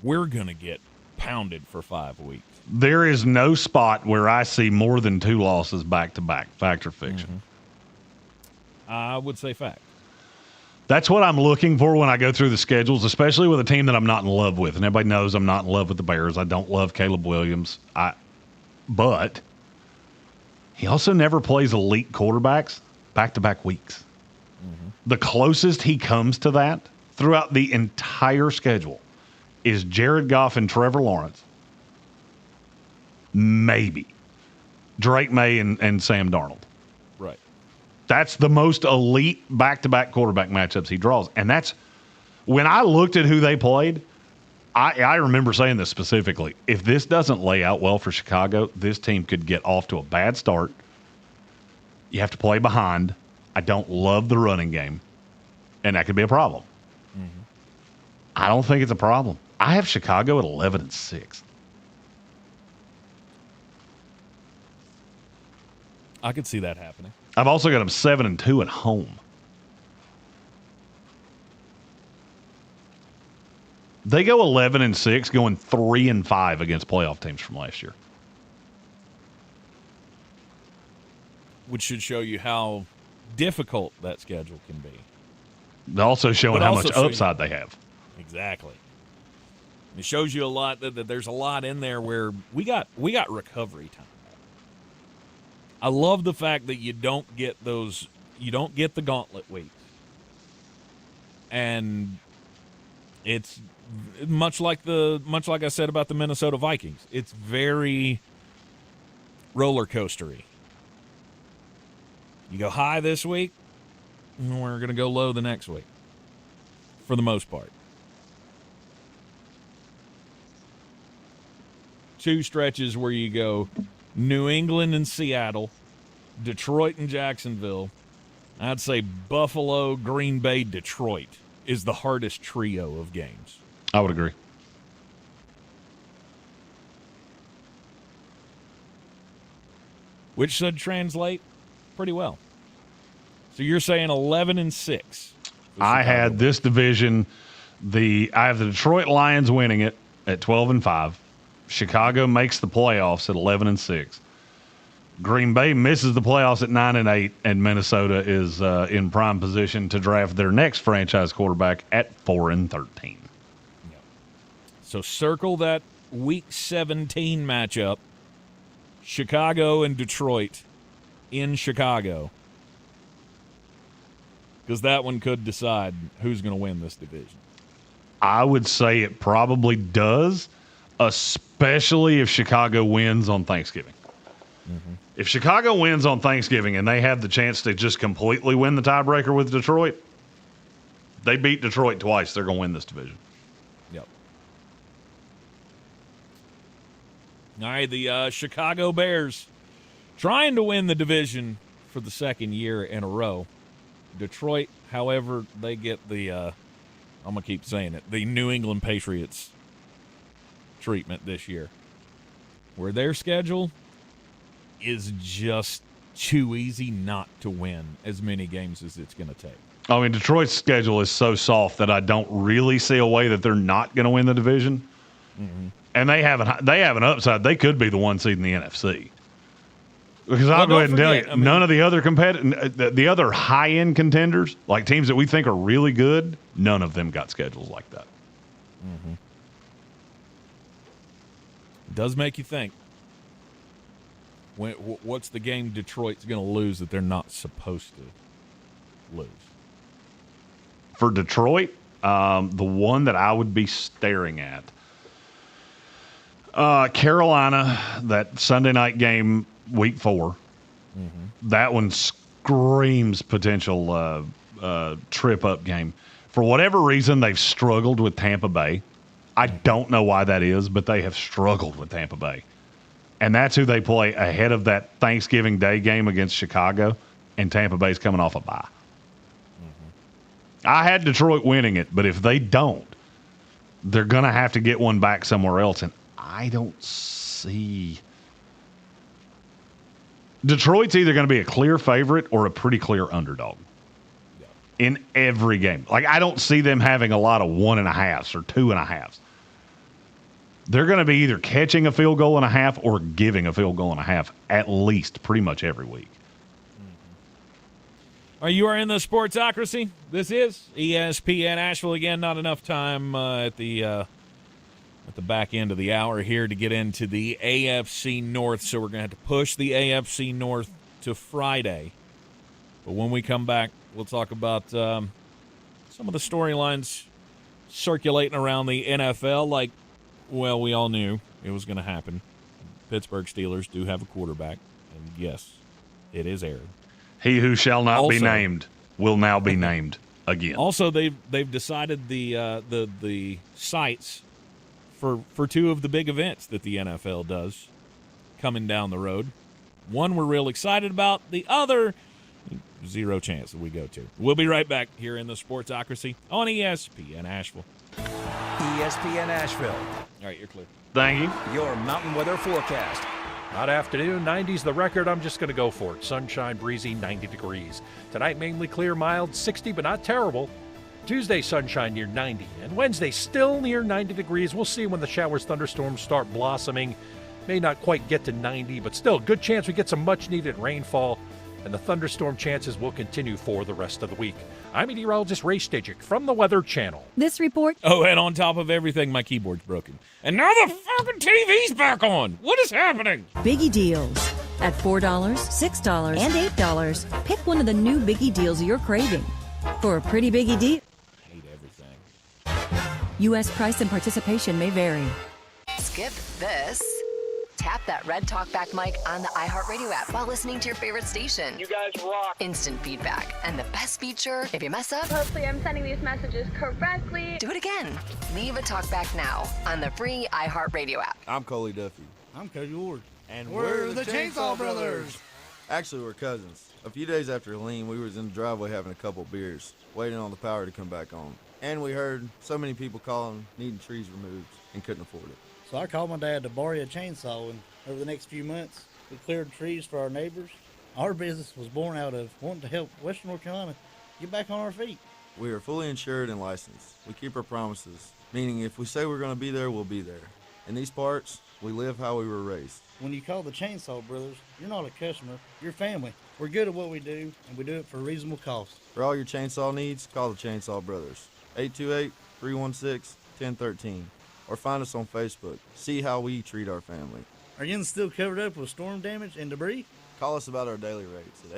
we're going to get pounded for 5 weeks. There is no spot where I see more than 2 losses back-to-back. Fact or fiction? I would say fact. That's what I'm looking for when I go through the schedules, especially with a team that I'm not in love with. And everybody knows I'm not in love with the Bears. I don't love Caleb Williams. But he also never plays elite quarterbacks back-to-back weeks. The closest he comes to that throughout the entire schedule is Jared Goff and Trevor Lawrence. Maybe Drake May and Sam Darnold. Right. That's the most elite back-to-back quarterback matchups he draws. And that's when I looked at who they played, I remember saying this specifically. If this doesn't lay out well for Chicago, this team could get off to a bad start. You have to play behind. I don't love the running game, and that could be a problem. I don't think it's a problem. I have Chicago at 11-6. I could see that happening. I've also got them 7-2 at home. They go 11-6, going 3-5 against playoff teams from last year. Which should show you how difficult that schedule can be. They're also showing how much upside they have. Exactly. It shows you a lot that there's a lot in there where we got recovery time. I love the fact that you don't get the gauntlet weeks. And it's much like I said about the Minnesota Vikings. It's very roller coastery. You go high this week, and we're going to go low the next week, for the most part. 2 stretches where you go New England and Seattle, Detroit and Jacksonville. I'd say Buffalo, Green Bay, Detroit is the hardest trio of games. I would agree. which should translate pretty well. So you're saying 11-6. I had this division. I have the Detroit Lions winning it at 12-5. Chicago makes the playoffs at 11-6. Green Bay misses the playoffs at 9-8, and Minnesota is in prime position to draft their next franchise quarterback at 4-13. So circle that Week 17 matchup, Chicago and Detroit in Chicago, because that one could decide who's going to win this division. I would say it probably does, especially if Chicago wins on Thanksgiving. Mm-hmm. If Chicago wins on Thanksgiving and they have the chance to just completely win the tiebreaker with Detroit, they beat Detroit twice, they're going to win this division. Yep. All right, the Chicago Bears trying to win the division for the second year in a row. Detroit, however, they get the, I'm going to keep saying it, the New England Patriots treatment this year, where their schedule is just too easy not to win as many games as it's going to take. I mean, Detroit's schedule is so soft that I don't really see a way that they're not going to win the division. Mm-hmm. And they have an upside. They could be the one seed in the NFC. Because I'll go ahead and tell you, none of the other the other high-end contenders, like teams that we think are really good, none of them got schedules like that. Mm-hmm. It does make you think. What's the game Detroit's going to lose that they're not supposed to lose? For Detroit, the one that I would be staring at, Carolina, that Sunday night game, Week 4. Mm-hmm. That one screams potential trip-up game. For whatever reason, they've struggled with Tampa Bay. I don't know why that is, but they have struggled with Tampa Bay. And that's who they play ahead of that Thanksgiving Day game against Chicago, and Tampa Bay's coming off a bye. Mm-hmm. I had Detroit winning it, but if they don't, they're going to have to get one back somewhere else, and I don't see. Detroit's either going to be a clear favorite or a pretty clear underdog in every game. Like, I don't see them having a lot of 1.5s or 2.5s. They're going to be either catching a field goal and a half or giving a field goal and a half at least pretty much every week. You are in the Sportsocracy. This is ESPN Asheville. Again, not enough time at the back end of the hour here to get into the AFC North, so we're going to have to push the AFC North to Friday. But when we come back, we'll talk about some of the storylines circulating around the NFL, like, well, we all knew it was going to happen. Pittsburgh Steelers do have a quarterback, and yes, it is Aaron. He who shall not be named will now be named again. Also, they've decided the sites for two of the big events that the NFL does coming down the road. One we're real excited about. The other, zero chance that we go to. We'll be right back here in the Sportsocracy on ESPN Asheville. ESPN Asheville. All right, you're clear. Thank you. Your mountain weather forecast. Hot afternoon, 90's the record. I'm just going to go for it. Sunshine, breezy, 90 degrees. Tonight, mainly clear, mild, 60, but not terrible. Tuesday, sunshine near 90. And Wednesday, still near 90 degrees. We'll see when the showers, thunderstorms start blossoming. May not quite get to 90, but still, good chance we get some much-needed rainfall. And the thunderstorm chances will continue for the rest of the week. I'm meteorologist Ray Stajic from the Weather Channel. This report. Oh, and on top of everything, my keyboard's broken. And now the fucking TV's back on. What is happening? Biggie deals. At $4, $6, and $8, pick one of the new Biggie deals you're craving. For a pretty Biggie deal. I hate everything. U.S. price and participation may vary. Skip this. Tap that red talkback mic on the iHeartRadio app while listening to your favorite station. You guys rock. Instant feedback. And the best feature, if you mess up, hopefully I'm sending these messages correctly. Do it again. Leave a talkback now on the free iHeartRadio app. I'm Coley Duffy. I'm Cody Ward. And we're the Chainsaw Brothers. Actually, we're cousins. A few days after Helene, we was in the driveway having a couple beers, waiting on the power to come back on. And we heard so many people calling, needing trees removed, and couldn't afford it. So I called my dad to borrow a chainsaw, and over the next few months, We cleared trees for our neighbors. Our business was born out of wanting to help Western North Carolina get back on our feet. We are fully insured and licensed. We keep our promises, meaning if we say we're going to be there, we'll be there. In these parts, we live how we were raised. When you call the Chainsaw Brothers, you're not a customer, you're family. We're good at what we do, and we do it for a reasonable cost. For all your chainsaw needs, call the Chainsaw Brothers. 828-316-1013. Or find us on Facebook. See how we treat our family. Are you still covered up with storm damage and debris? Call us about our daily rates at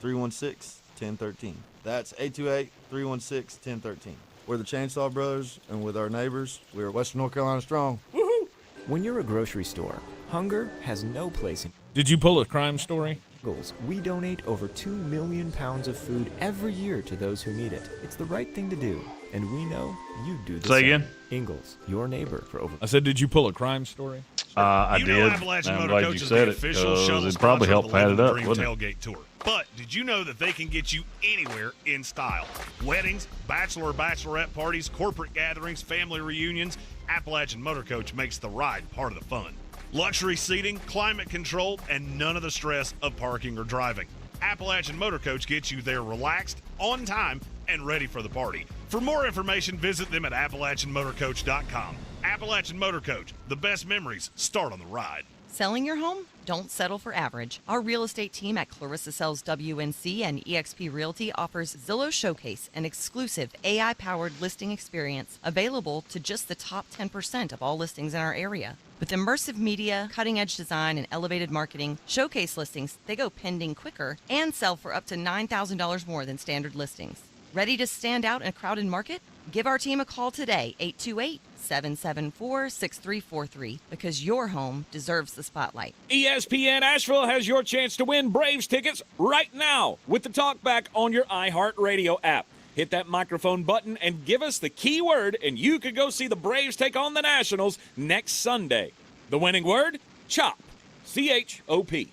828-316-1013. That's 828-316-1013. We're the Chainsaw Brothers, and with our neighbors, we're Western North Carolina strong. Woohoo! When you're a grocery store, hunger has no place in Did you pull a crime story? Ingles. We donate over 2 million pounds of food every year to those who need it. It's the right thing to do, and we know you do the Say same. again? Ingles, your neighbor for over... I said, did you pull a crime story? I did. I'm glad you said it, because it'd probably help pad it up, wouldn't it? Tailgate tour. But did you know that they can get you anywhere in style? Weddings, bachelor or bachelorette parties, corporate gatherings, family reunions, Appalachian Motor Coach makes the ride part of the fun. Luxury seating, climate control, and none of the stress of parking or driving. Appalachian Motor Coach gets you there relaxed, on time, and ready for the party. For more information, visit them at AppalachianMotorCoach.com. Appalachian Motor Coach, the best memories start on the ride. Selling your home? Don't settle for average. Our real estate team at Clarissa Sells WNC and eXp Realty offers Zillow Showcase, an exclusive AI-powered listing experience available to just the top 10% of all listings in our area. With immersive media, cutting-edge design, and elevated marketing, Showcase listings, they go pending quicker and sell for up to $9,000 more than standard listings. Ready to stand out in a crowded market? Give our team a call today, 828-774-6343, because your home deserves the spotlight. ESPN Asheville has your chance to win Braves tickets right now with the talkback on your iHeartRadio app. Hit that microphone button and give us the keyword, and you could go see the Braves take on the Nationals next Sunday. The winning word? CHOP. C-H-O-P.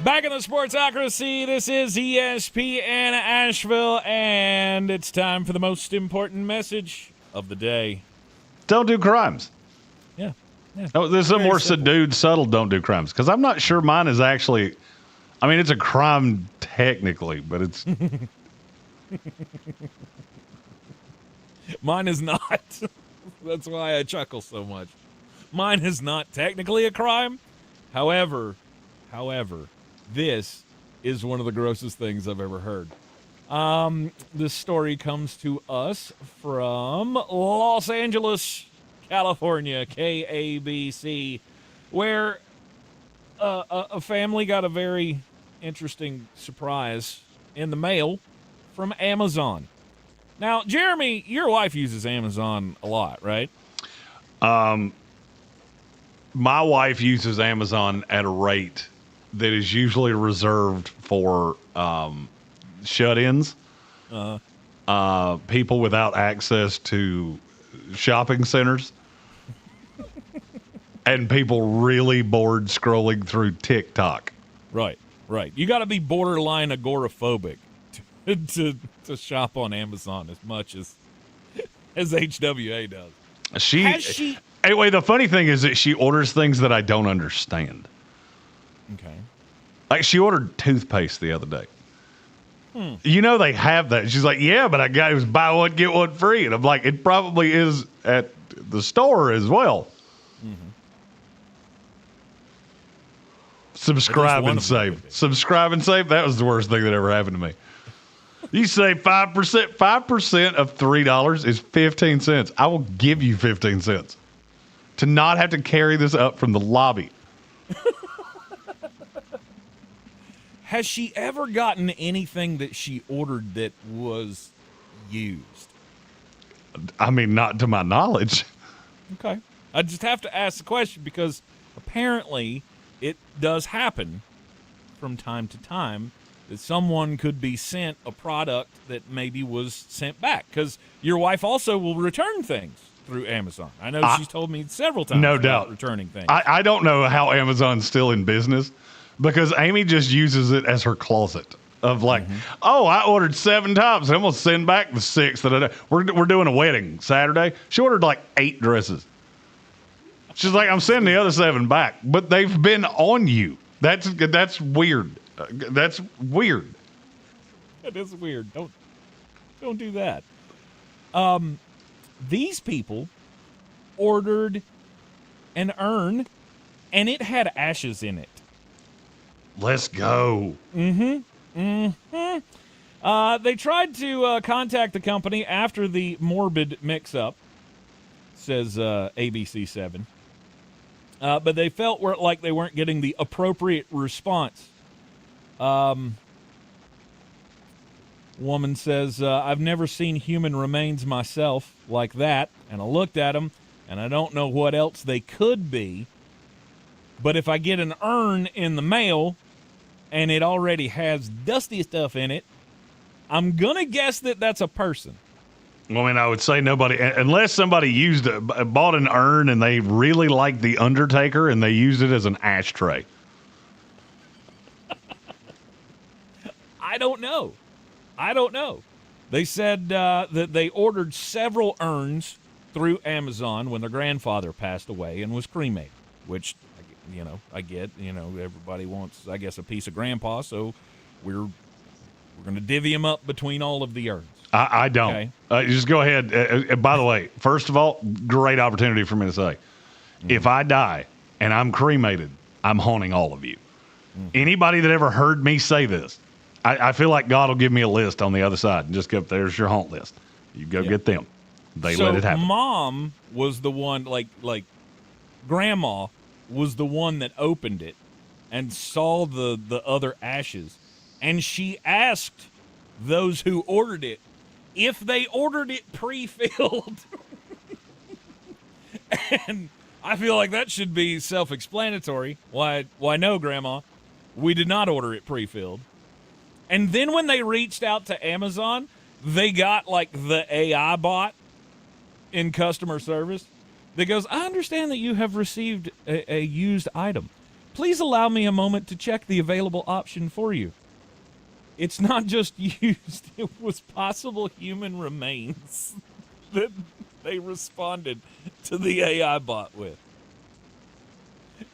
Back in the Sportsocracy, this is ESPN Asheville, and it's time for the most important message of the day. Don't do crimes. Yeah. Oh, there's some more subdued, subtle don't do crimes. Because I'm not sure mine is actually, I mean, it's a crime technically, but it's. Mine is not. That's why I chuckle so much. Mine is not technically a crime. However, this is one of the grossest things I've ever heard. This story comes to us from Los Angeles, California, KABC, where a family got a very interesting surprise in the mail from Amazon. Now, Jeremy, your wife uses Amazon a lot, right? My wife uses Amazon at a rate that is usually reserved for shut-ins, people without access to shopping centers, and people really bored scrolling through TikTok. Right. You got to be borderline agoraphobic to shop on Amazon as much as HWA does. Anyway, the funny thing is that she orders things that I don't understand. Okay. Like she ordered toothpaste the other day. You know they have that. She's like, yeah, but it was buy one, get one free. And I'm like, it probably is at the store as well. Mm-hmm. Subscribe and save. Subscribe and save. That was the worst thing that ever happened to me. You save 5%. 5% of $3 is 15 cents. I will give you 15 cents to not have to carry this up from the lobby. Has she ever gotten anything that she ordered that was used? I mean, not to my knowledge. Okay. I just have to ask the question because apparently it does happen from time to time that someone could be sent a product that maybe was sent back, because your wife also will return things through Amazon. I know she's told me several times no about doubt returning things. I don't know how Amazon's still in business because Amy just uses it as her closet. of like, oh, I ordered 7 tops. I'm going to send back the 6 that we're doing a wedding Saturday. She ordered like 8 dresses. She's like, I'm sending the other 7 back, but they've been on you. That's weird. That's weird. That is weird. Don't do that. These people ordered an urn, and it had ashes in it. Let's go. They tried to contact the company after the morbid mix-up, says ABC7. But they felt like they weren't getting the appropriate response. Woman says, I've never seen human remains myself like that, and I looked at them, and I don't know what else they could be. But if I get an urn in the mail, and it already has dusty stuff in it, I'm going to guess that that's a person. Well, I mean, I would say nobody, unless somebody bought an urn and they really liked The Undertaker and they used it as an ashtray. I don't know. They said that they ordered several urns through Amazon when their grandfather passed away and was cremated, which, I get. Everybody wants, I guess, a piece of grandpa, so we're going to divvy them up between all of the urns. I don't. Okay? Just go ahead. By the way, first of all, great opportunity for me to say, if I die and I'm cremated, I'm haunting all of you. Anybody that ever heard me say this, I feel like God will give me a list on the other side and just go, there's your haunt list. You go get them. They let it happen. Mom was the one, like Grandma was the one that opened it and saw the other ashes. And she asked those who ordered it if they ordered it pre-filled. And I feel like that should be self-explanatory. Why no, Grandma? We did not order it pre-filled. And then when they reached out to Amazon, they got like the AI bot in customer service that goes, I understand that you have received a used item. Please allow me a moment to check the available option for you. It's not just used, it was possible human remains that they responded to the AI bot with.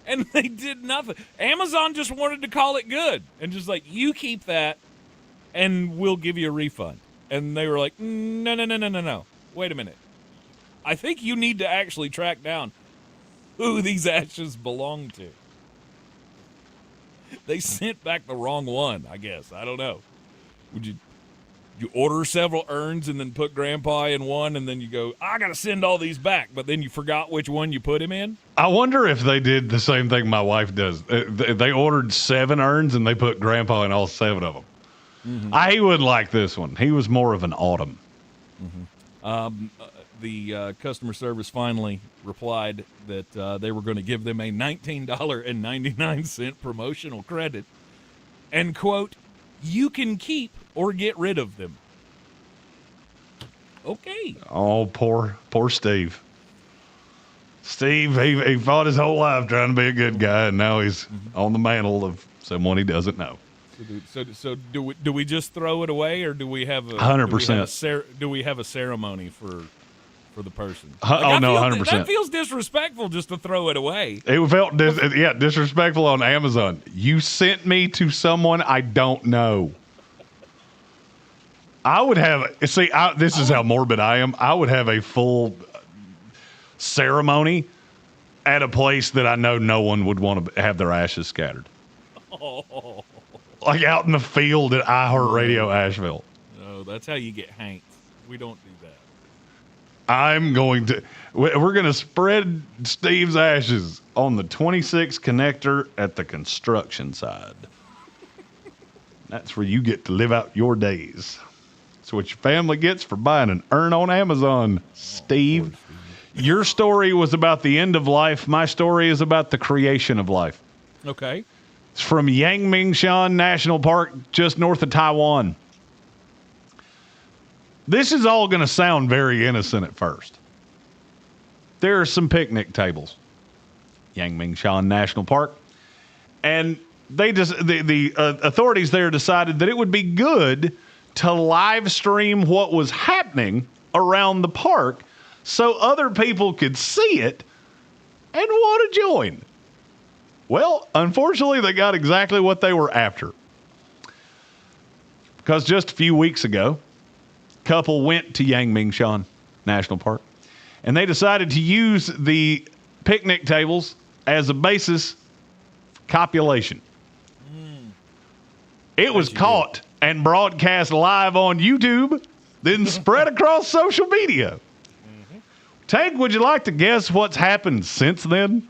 And they did nothing. Amazon just wanted to call it good and just like, you keep that and we'll give you a refund. And they were like, no. Wait a minute. I think you need to actually track down who these ashes belong to. They sent back the wrong one, I guess. I don't know. Would you order several urns and then put Grandpa in one and then you go, I got to send all these back, but then you forgot which one you put him in? I wonder if they did the same thing my wife does. They ordered 7 urns and they put Grandpa in all 7 of them. He wouldn't like this one. He was more of an autumn. The customer service finally replied that they were going to give them a $19.99 promotional credit and, quote, you can keep or get rid of them. Okay. Oh, poor Steve. Steve, he fought his whole life trying to be a good guy, and now he's on the mantle of someone he doesn't know. So do we just throw it away, or do we have 100%? Do we have a ceremony for the person? Oh no, 100%. That feels disrespectful just to throw it away. It felt disrespectful on Amazon. You sent me to someone I don't know. I would have this is how morbid I am. I would have a full ceremony at a place that I know no one would want to have their ashes scattered. Oh. Like out in the field at iHeartRadio Asheville. No, that's how you get hanked. We don't do that. We're going to spread Steve's ashes on the 26 connector at the construction side. That's where you get to live out your days. That's what your family gets for buying an urn on Amazon, Steve. Your story was about the end of life. My story is about the creation of life. Okay. It's from Yangmingshan National Park, just north of Taiwan. This is all going to sound very innocent at first. There are some picnic tables. Yangmingshan National Park. And the authorities there decided that it would be good to live stream what was happening around the park so other people could see it and want to join. Well, unfortunately, they got exactly what they were after. Because just a few weeks ago, a couple went to Yangmingshan National Park, and they decided to use the picnic tables as a basis for copulation. It was caught and broadcast live on YouTube, then spread across social media. Tank, would you like to guess what's happened since then?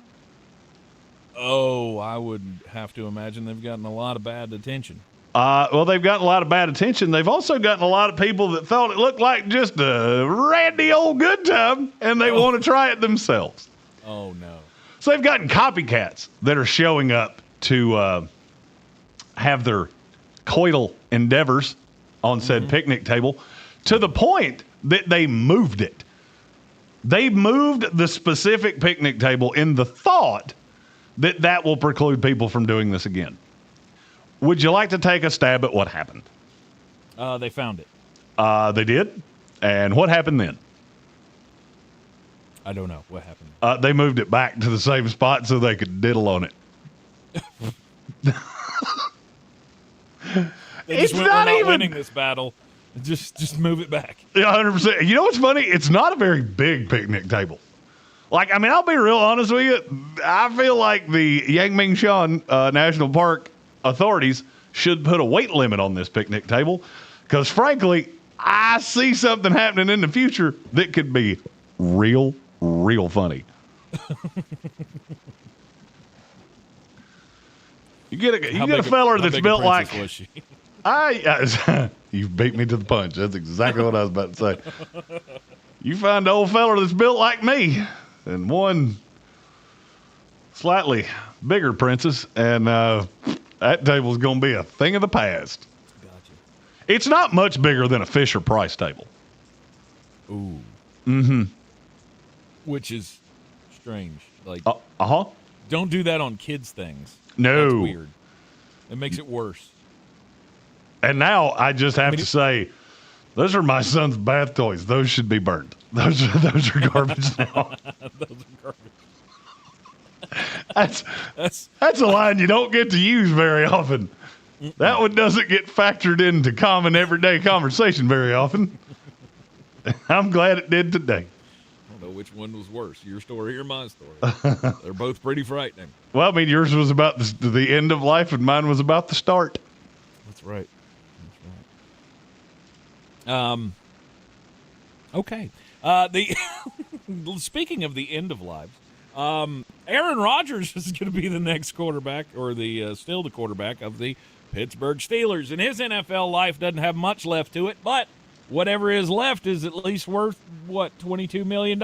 Oh, I would have to imagine they've gotten a lot of bad attention. Well, they've gotten a lot of bad attention. They've also gotten a lot of people that thought it looked like just a randy old good time, and they want to try it themselves. Oh, no. So they've gotten copycats that are showing up to have their coital endeavors on said picnic table, to the point that they moved it. They moved the specific picnic table in the thought that will preclude people from doing this again. Would you like to take a stab at what happened? They found it. They did? And what happened then? I don't know. What happened? They moved it back to the same spot so they could diddle on it. It's not even winning this battle. Just move it back. Yeah, 100%. You know what's funny? It's not a very big picnic table. Like, I mean, I'll be real honest with you. I feel like the Yangmingshan National Park authorities should put a weight limit on this picnic table, because frankly, I see something happening in the future that could be real funny. You get a feller that's built like you beat me to the punch. That's exactly what I was about to say. You find an old feller that's built like me and one slightly bigger princess, and that table's going to be a thing of the past. Gotcha. It's not much bigger than a Fisher Price table. Ooh. Mm-hmm. Which is strange. Like, don't do that on kids' things. No. That's weird. It makes it worse. And now I just have to say, those are my son's bath toys. Those should be burned. Those are garbage now. Those are garbage. That's a line you don't get to use very often. That one doesn't get factored into common everyday conversation very often. I'm glad it did today. I don't know which one was worse, your story or my story. They're both pretty frightening. Well, I mean, yours was about the end of life, and mine was about the start. That's right. Okay. Speaking of the end of lives, Aaron Rodgers is going to be the next quarterback, or still the quarterback of the Pittsburgh Steelers, and his NFL life doesn't have much left to it, but whatever is left is at least worth, what, $22 million?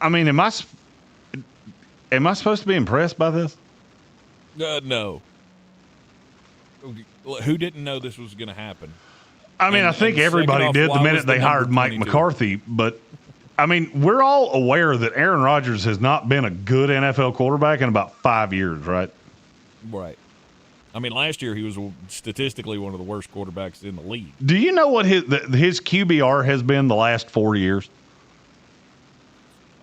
I mean, am I supposed to be impressed by this? No. Who didn't know this was going to happen? I mean, I think everybody did the minute they hired Mike McCarthy, but I mean, we're all aware that Aaron Rodgers has not been a good NFL quarterback in about 5 years, right? Right. I mean, last year he was statistically one of the worst quarterbacks in the league. Do you know what his QBR has been the last 4 years?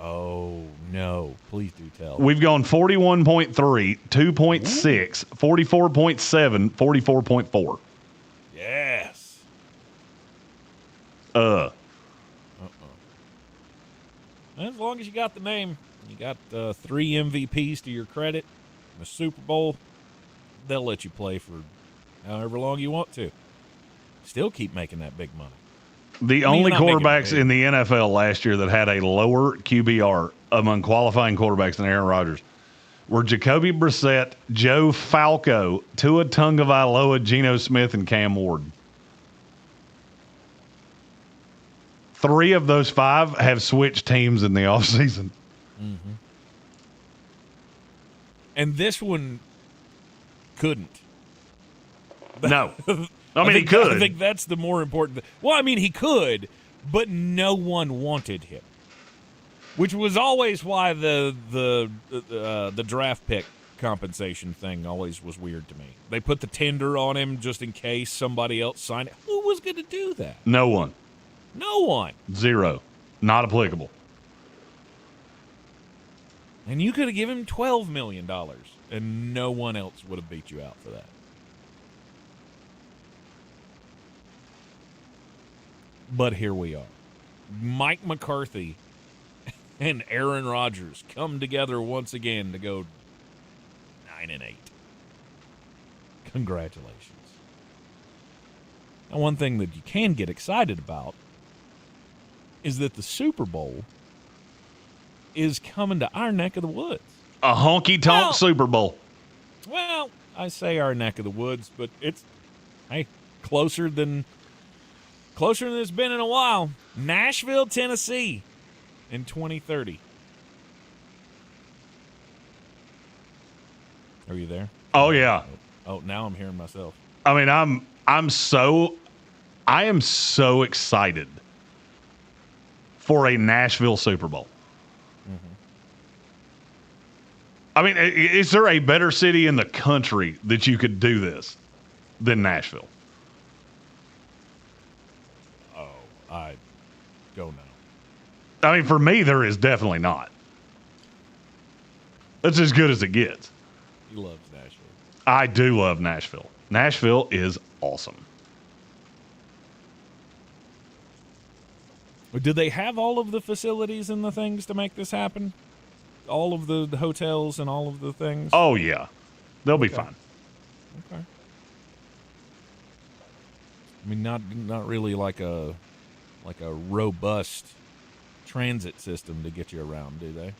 Oh, no. Please do tell. We've gone 41.3, 2.6, 44.7, 44.4. Yes. As long as you got the name, you got 3 MVPs to your credit, and a Super Bowl, they'll let you play for however long you want to. Still keep making that big money. The only quarterbacks in the NFL last year that had a lower QBR among qualifying quarterbacks than Aaron Rodgers were Jacoby Brissett, Joe Falco, Tua Tagovailoa, Geno Smith, and Cam Ward. 3 of those 5 have switched teams in the offseason. Mm-hmm. And this one couldn't. No. I mean, he could. I think that's the more important thing. Well, I mean, he could, but no one wanted him, which was always why the draft pick compensation thing always was weird to me. They put the tender on him just in case somebody else signed it. Who was going to do that? No one. No one. Zero. Not applicable. And you could have given him $12 million, and no one else would have beat you out for that. But here we are. Mike McCarthy and Aaron Rodgers come together once again to go 9-8. Congratulations. Now, one thing that you can get excited about is that the Super Bowl is coming to our neck of the woods. A honky-tonk Super Bowl. Well, I say our neck of the woods, but it's, hey, closer than it's been in a while. Nashville, Tennessee in 2030. Are you there? Oh, yeah. Oh, now I'm hearing myself. I mean, I am so excited for a Nashville Super Bowl. I mean, is there a better city in the country that you could do this than Nashville? Oh, I don't know. I mean, for me, there is definitely not. That's as good as it gets. He loves Nashville. I do love Nashville. Nashville is awesome. Did they have all of the facilities and the things to make this happen? All of the hotels and all of the things? Oh, yeah. They'll be fine. Okay. I mean, not really like a robust transit system to get you around, do they?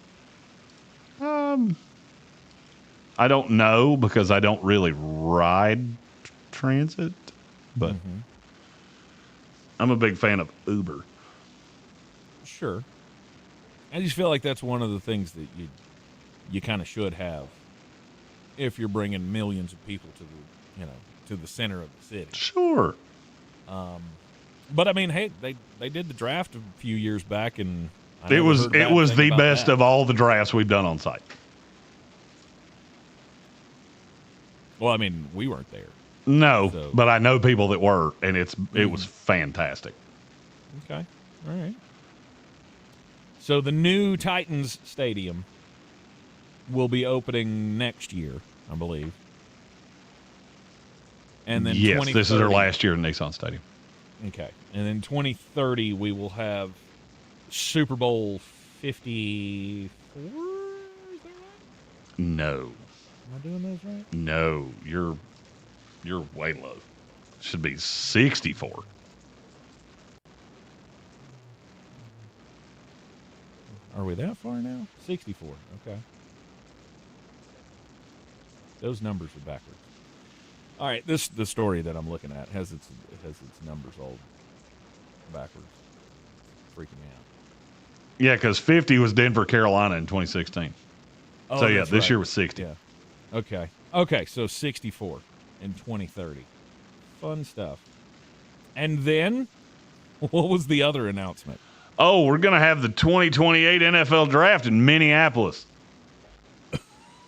I don't know because I don't really ride transit, but I'm a big fan of Uber. Sure. I just feel like that's one of the things that you kind of should have if you're bringing millions of people to the center of the city. Sure. But I mean, hey, they did the draft a few years back, and it was the best of all the drafts we've done on site. Well, I mean, we weren't there. No, but I know people that were, and it was fantastic. Okay. All right. So the new Titans Stadium will be opening next year, I believe. And then yes, this is their last year in Nissan Stadium. Okay. And then 2030, we will have Super Bowl 54? Is that right? No. Am I doing those right? No, you're way low. Should be 64. Are we that far now? 64. Okay. Those numbers are backwards. All right, the story that I'm looking at has its numbers all backwards. Freaking me out. Yeah, because 50 was Denver, Carolina in 2016. Oh, so, yeah, that's this right. year was 60. Yeah. Okay. Okay, so 64 in 2030. Fun stuff. And then, what was the other announcement? Oh, we're going to have the 2028 NFL Draft in Minneapolis.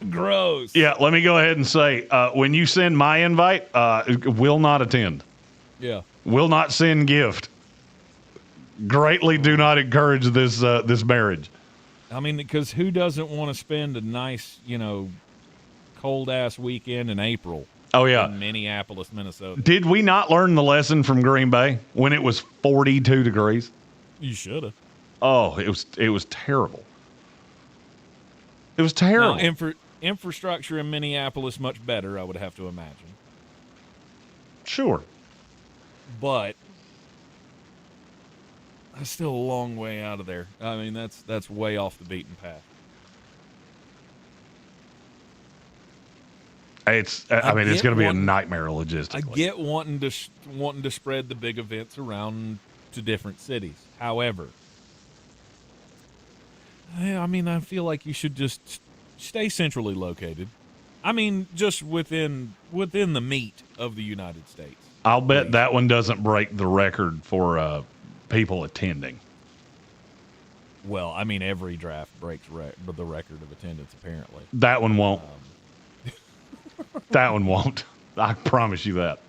Gross. Yeah, let me go ahead and say, when you send my invite, will not attend. Yeah. Will not send gift. Greatly do not encourage this marriage. I mean, because who doesn't want to spend a nice, cold-ass weekend in April? Oh, yeah. In Minneapolis, Minnesota. Did we not learn the lesson from Green Bay when it was 42 degrees? You should have. Oh, it was terrible. It was terrible. Now, infrastructure in Minneapolis much better, I would have to imagine. Sure. But that's still a long way out of there. I mean, that's way off the beaten path. It's going to be a nightmare logistically. I get wanting to spread the big events around to different cities. However, I feel like you should just stay centrally located. I mean, just within the meat of the United States. I'll bet that one doesn't break the record for people attending. Well, I mean, every draft breaks the record of attendance, apparently. That one won't. That one won't. I promise you that.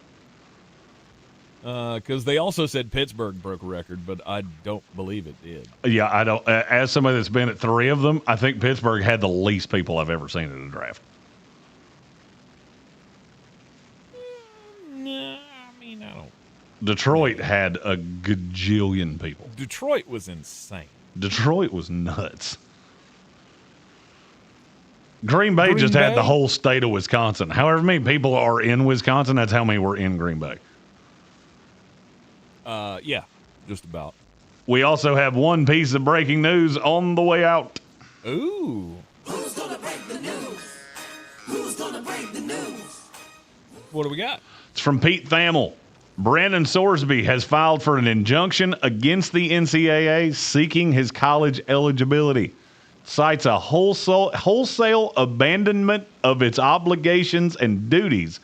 Because they also said Pittsburgh broke a record, but I don't believe it did. Yeah, I don't. As somebody that's been at 3 of them, I think Pittsburgh had the least people I've ever seen in a draft. No, I mean, I don't. Detroit had a gajillion people. Detroit was insane. Detroit was nuts. Green Bay just had the whole state of Wisconsin. However many people are in Wisconsin, that's how many were in Green Bay. Yeah, just about. We also have one piece of breaking news on the way out. Ooh. Who's gonna break the news? Who's gonna break the news? What do we got? It's from Pete Thamel. Brandon Sorsby has filed for an injunction against the NCAA seeking his college eligibility. Cites a wholesale abandonment of its obligations and duties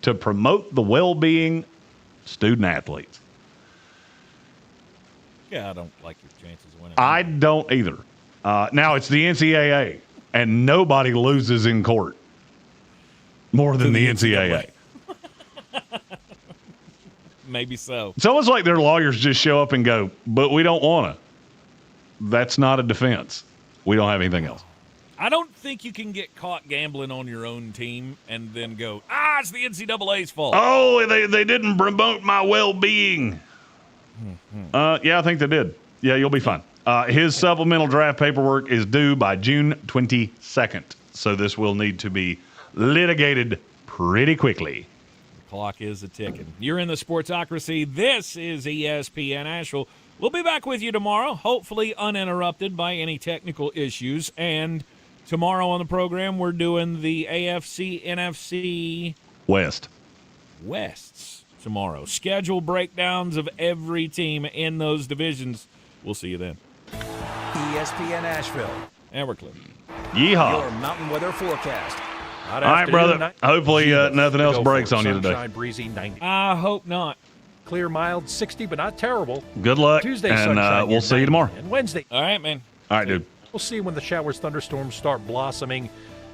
to promote the well-being of student athletes. Yeah, I don't like your chances of winning. I don't either. Now, it's the NCAA, and nobody loses in court more than the NCAA. Maybe so. It's almost like their lawyers just show up and go, but we don't want to. That's not a defense. We don't have anything else. I don't think you can get caught gambling on your own team and then go, it's the NCAA's fault. Oh, they didn't promote my well-being. Yeah, I think they did. Yeah, you'll be fine. His supplemental draft paperwork is due by June 22nd, so this will need to be litigated pretty quickly. The clock is a-ticking. You're in the Sportsocracy. This is ESPN Asheville. We'll be back with you tomorrow, hopefully uninterrupted by any technical issues. And tomorrow on the program, we're doing the AFC, NFC Wests tomorrow. Schedule breakdowns of every team in those divisions. We'll see you then. ESPN Asheville. And we're clear. Yeehaw. Your mountain weather forecast. All right, brother. Hopefully nothing else breaks on you today. Sunshine, breezy, 90. I hope not. Clear, mild, 60, but not terrible. Good luck. Tuesday, and sunshine, we'll see you tomorrow. And Wednesday. All right, man. All right, dude. We'll see when the showers, thunderstorms start blossoming.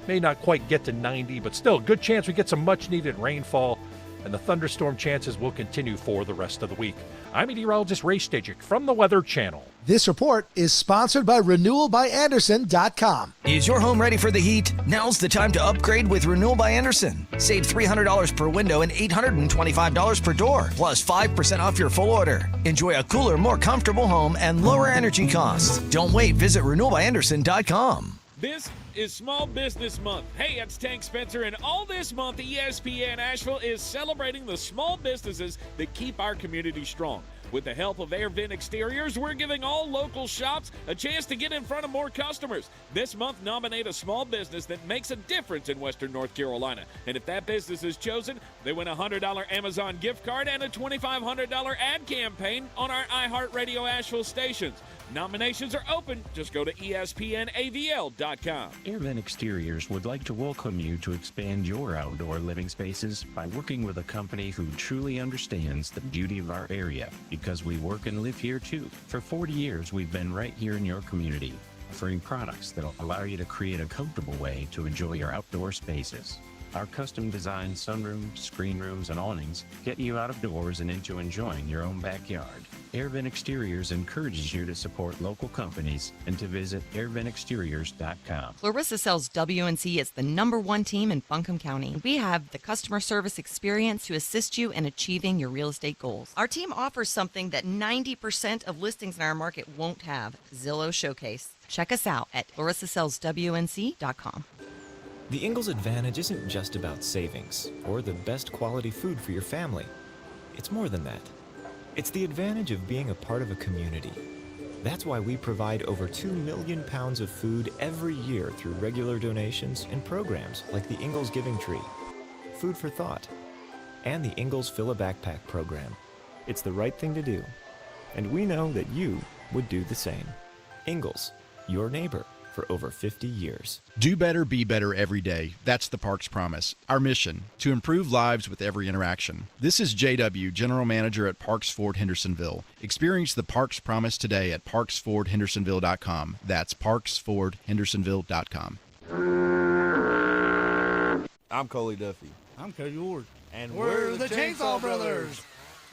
May not quite get to 90, but still, good chance we get some much-needed rainfall, and the thunderstorm chances will continue for the rest of the week. I'm meteorologist Ray Stajic from the Weather Channel. This report is sponsored by RenewalByAnderson.com. Is your home ready for the heat? Now's the time to upgrade with Renewal by Anderson. Save $300 per window and $825 per door, plus 5% off your full order. Enjoy a cooler, more comfortable home and lower energy costs. Don't wait. Visit RenewalByAnderson.com. This is Small Business Month. Hey, it's Tank Spencer, and all this month, ESPN Asheville is celebrating the small businesses that keep our community strong. With the help of Air Vent Exteriors, we're giving all local shops a chance to get in front of more customers. This month, nominate a small business that makes a difference in Western North Carolina. And if that business is chosen, they win a $100 Amazon gift card and a $2,500 ad campaign on our iHeartRadio Asheville stations. Nominations are open. Just go to ESPNAVL.com. Air Vent Exteriors would like to welcome you to expand your outdoor living spaces by working with a company who truly understands the beauty of our area, because we work and live here too. For 40 years, we've been right here in your community, offering products that'll allow you to create a comfortable way to enjoy your outdoor spaces. Our custom-designed sunrooms, screen rooms, and awnings get you out of doors and into enjoying your own backyard. Air Vent Exteriors encourages you to support local companies and to visit airventexteriors.com. Clarissa Sells WNC is the #1 team in Buncombe County. We have the customer service experience to assist you in achieving your real estate goals. Our team offers something that 90% of listings in our market won't have: Zillow Showcase. Check us out at clarissasellswnc.com. The Ingalls Advantage isn't just about savings or the best quality food for your family. It's more than that. It's the advantage of being a part of a community. That's why we provide over 2 million pounds of food every year through regular donations and programs like the Ingalls Giving Tree, Food for Thought, and the Ingalls Fill a Backpack program. It's the right thing to do, and we know that you would do the same. Ingalls, your neighbor for over 50 years. Do better, be better every day. That's the Parks Promise. Our mission, to improve lives with every interaction. This is JW, General Manager at Parks Ford Hendersonville. Experience the Parks Promise today at parksfordhendersonville.com. That's parksfordhendersonville.com. I'm Coley Duffy. I'm Cody Ward. And we're the Chainsaw Brothers.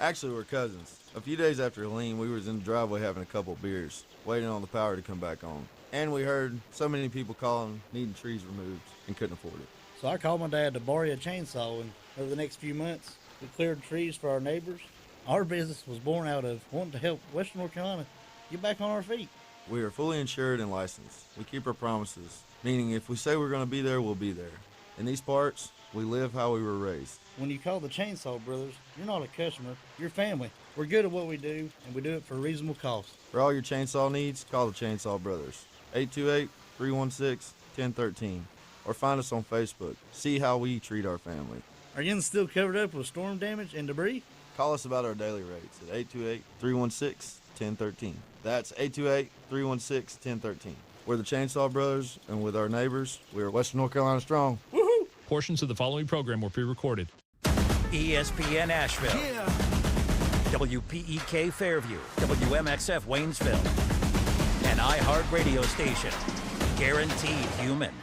Actually, we're cousins. A few days after Helene, we was in the driveway having a couple beers, waiting on the power to come back on. And we heard so many people calling, needing trees removed, and couldn't afford it. So I called my dad to borrow a chainsaw, and over the next few months, we cleared trees for our neighbors. Our business was born out of wanting to help Western North Carolina get back on our feet. We are fully insured and licensed. We keep our promises, meaning if we say we're going to be there, we'll be there. In these parts, we live how we were raised. When you call the Chainsaw Brothers, you're not a customer, you're family. We're good at what we do, and we do it for a reasonable cost. For all your chainsaw needs, call the Chainsaw Brothers. 828-316-1013. Or find us on Facebook. See how we treat our family. Are you still covered up with storm damage and debris? Call us about our daily rates at 828-316-1013. That's 828-316-1013. We're the Chainsaw Brothers, and with our neighbors, we are Western North Carolina strong. Woohoo! Portions of the following program were pre-recorded. ESPN Asheville. Yeah. WPEK Fairview. WMXF Waynesville. An iHeart radio station. Guaranteed human.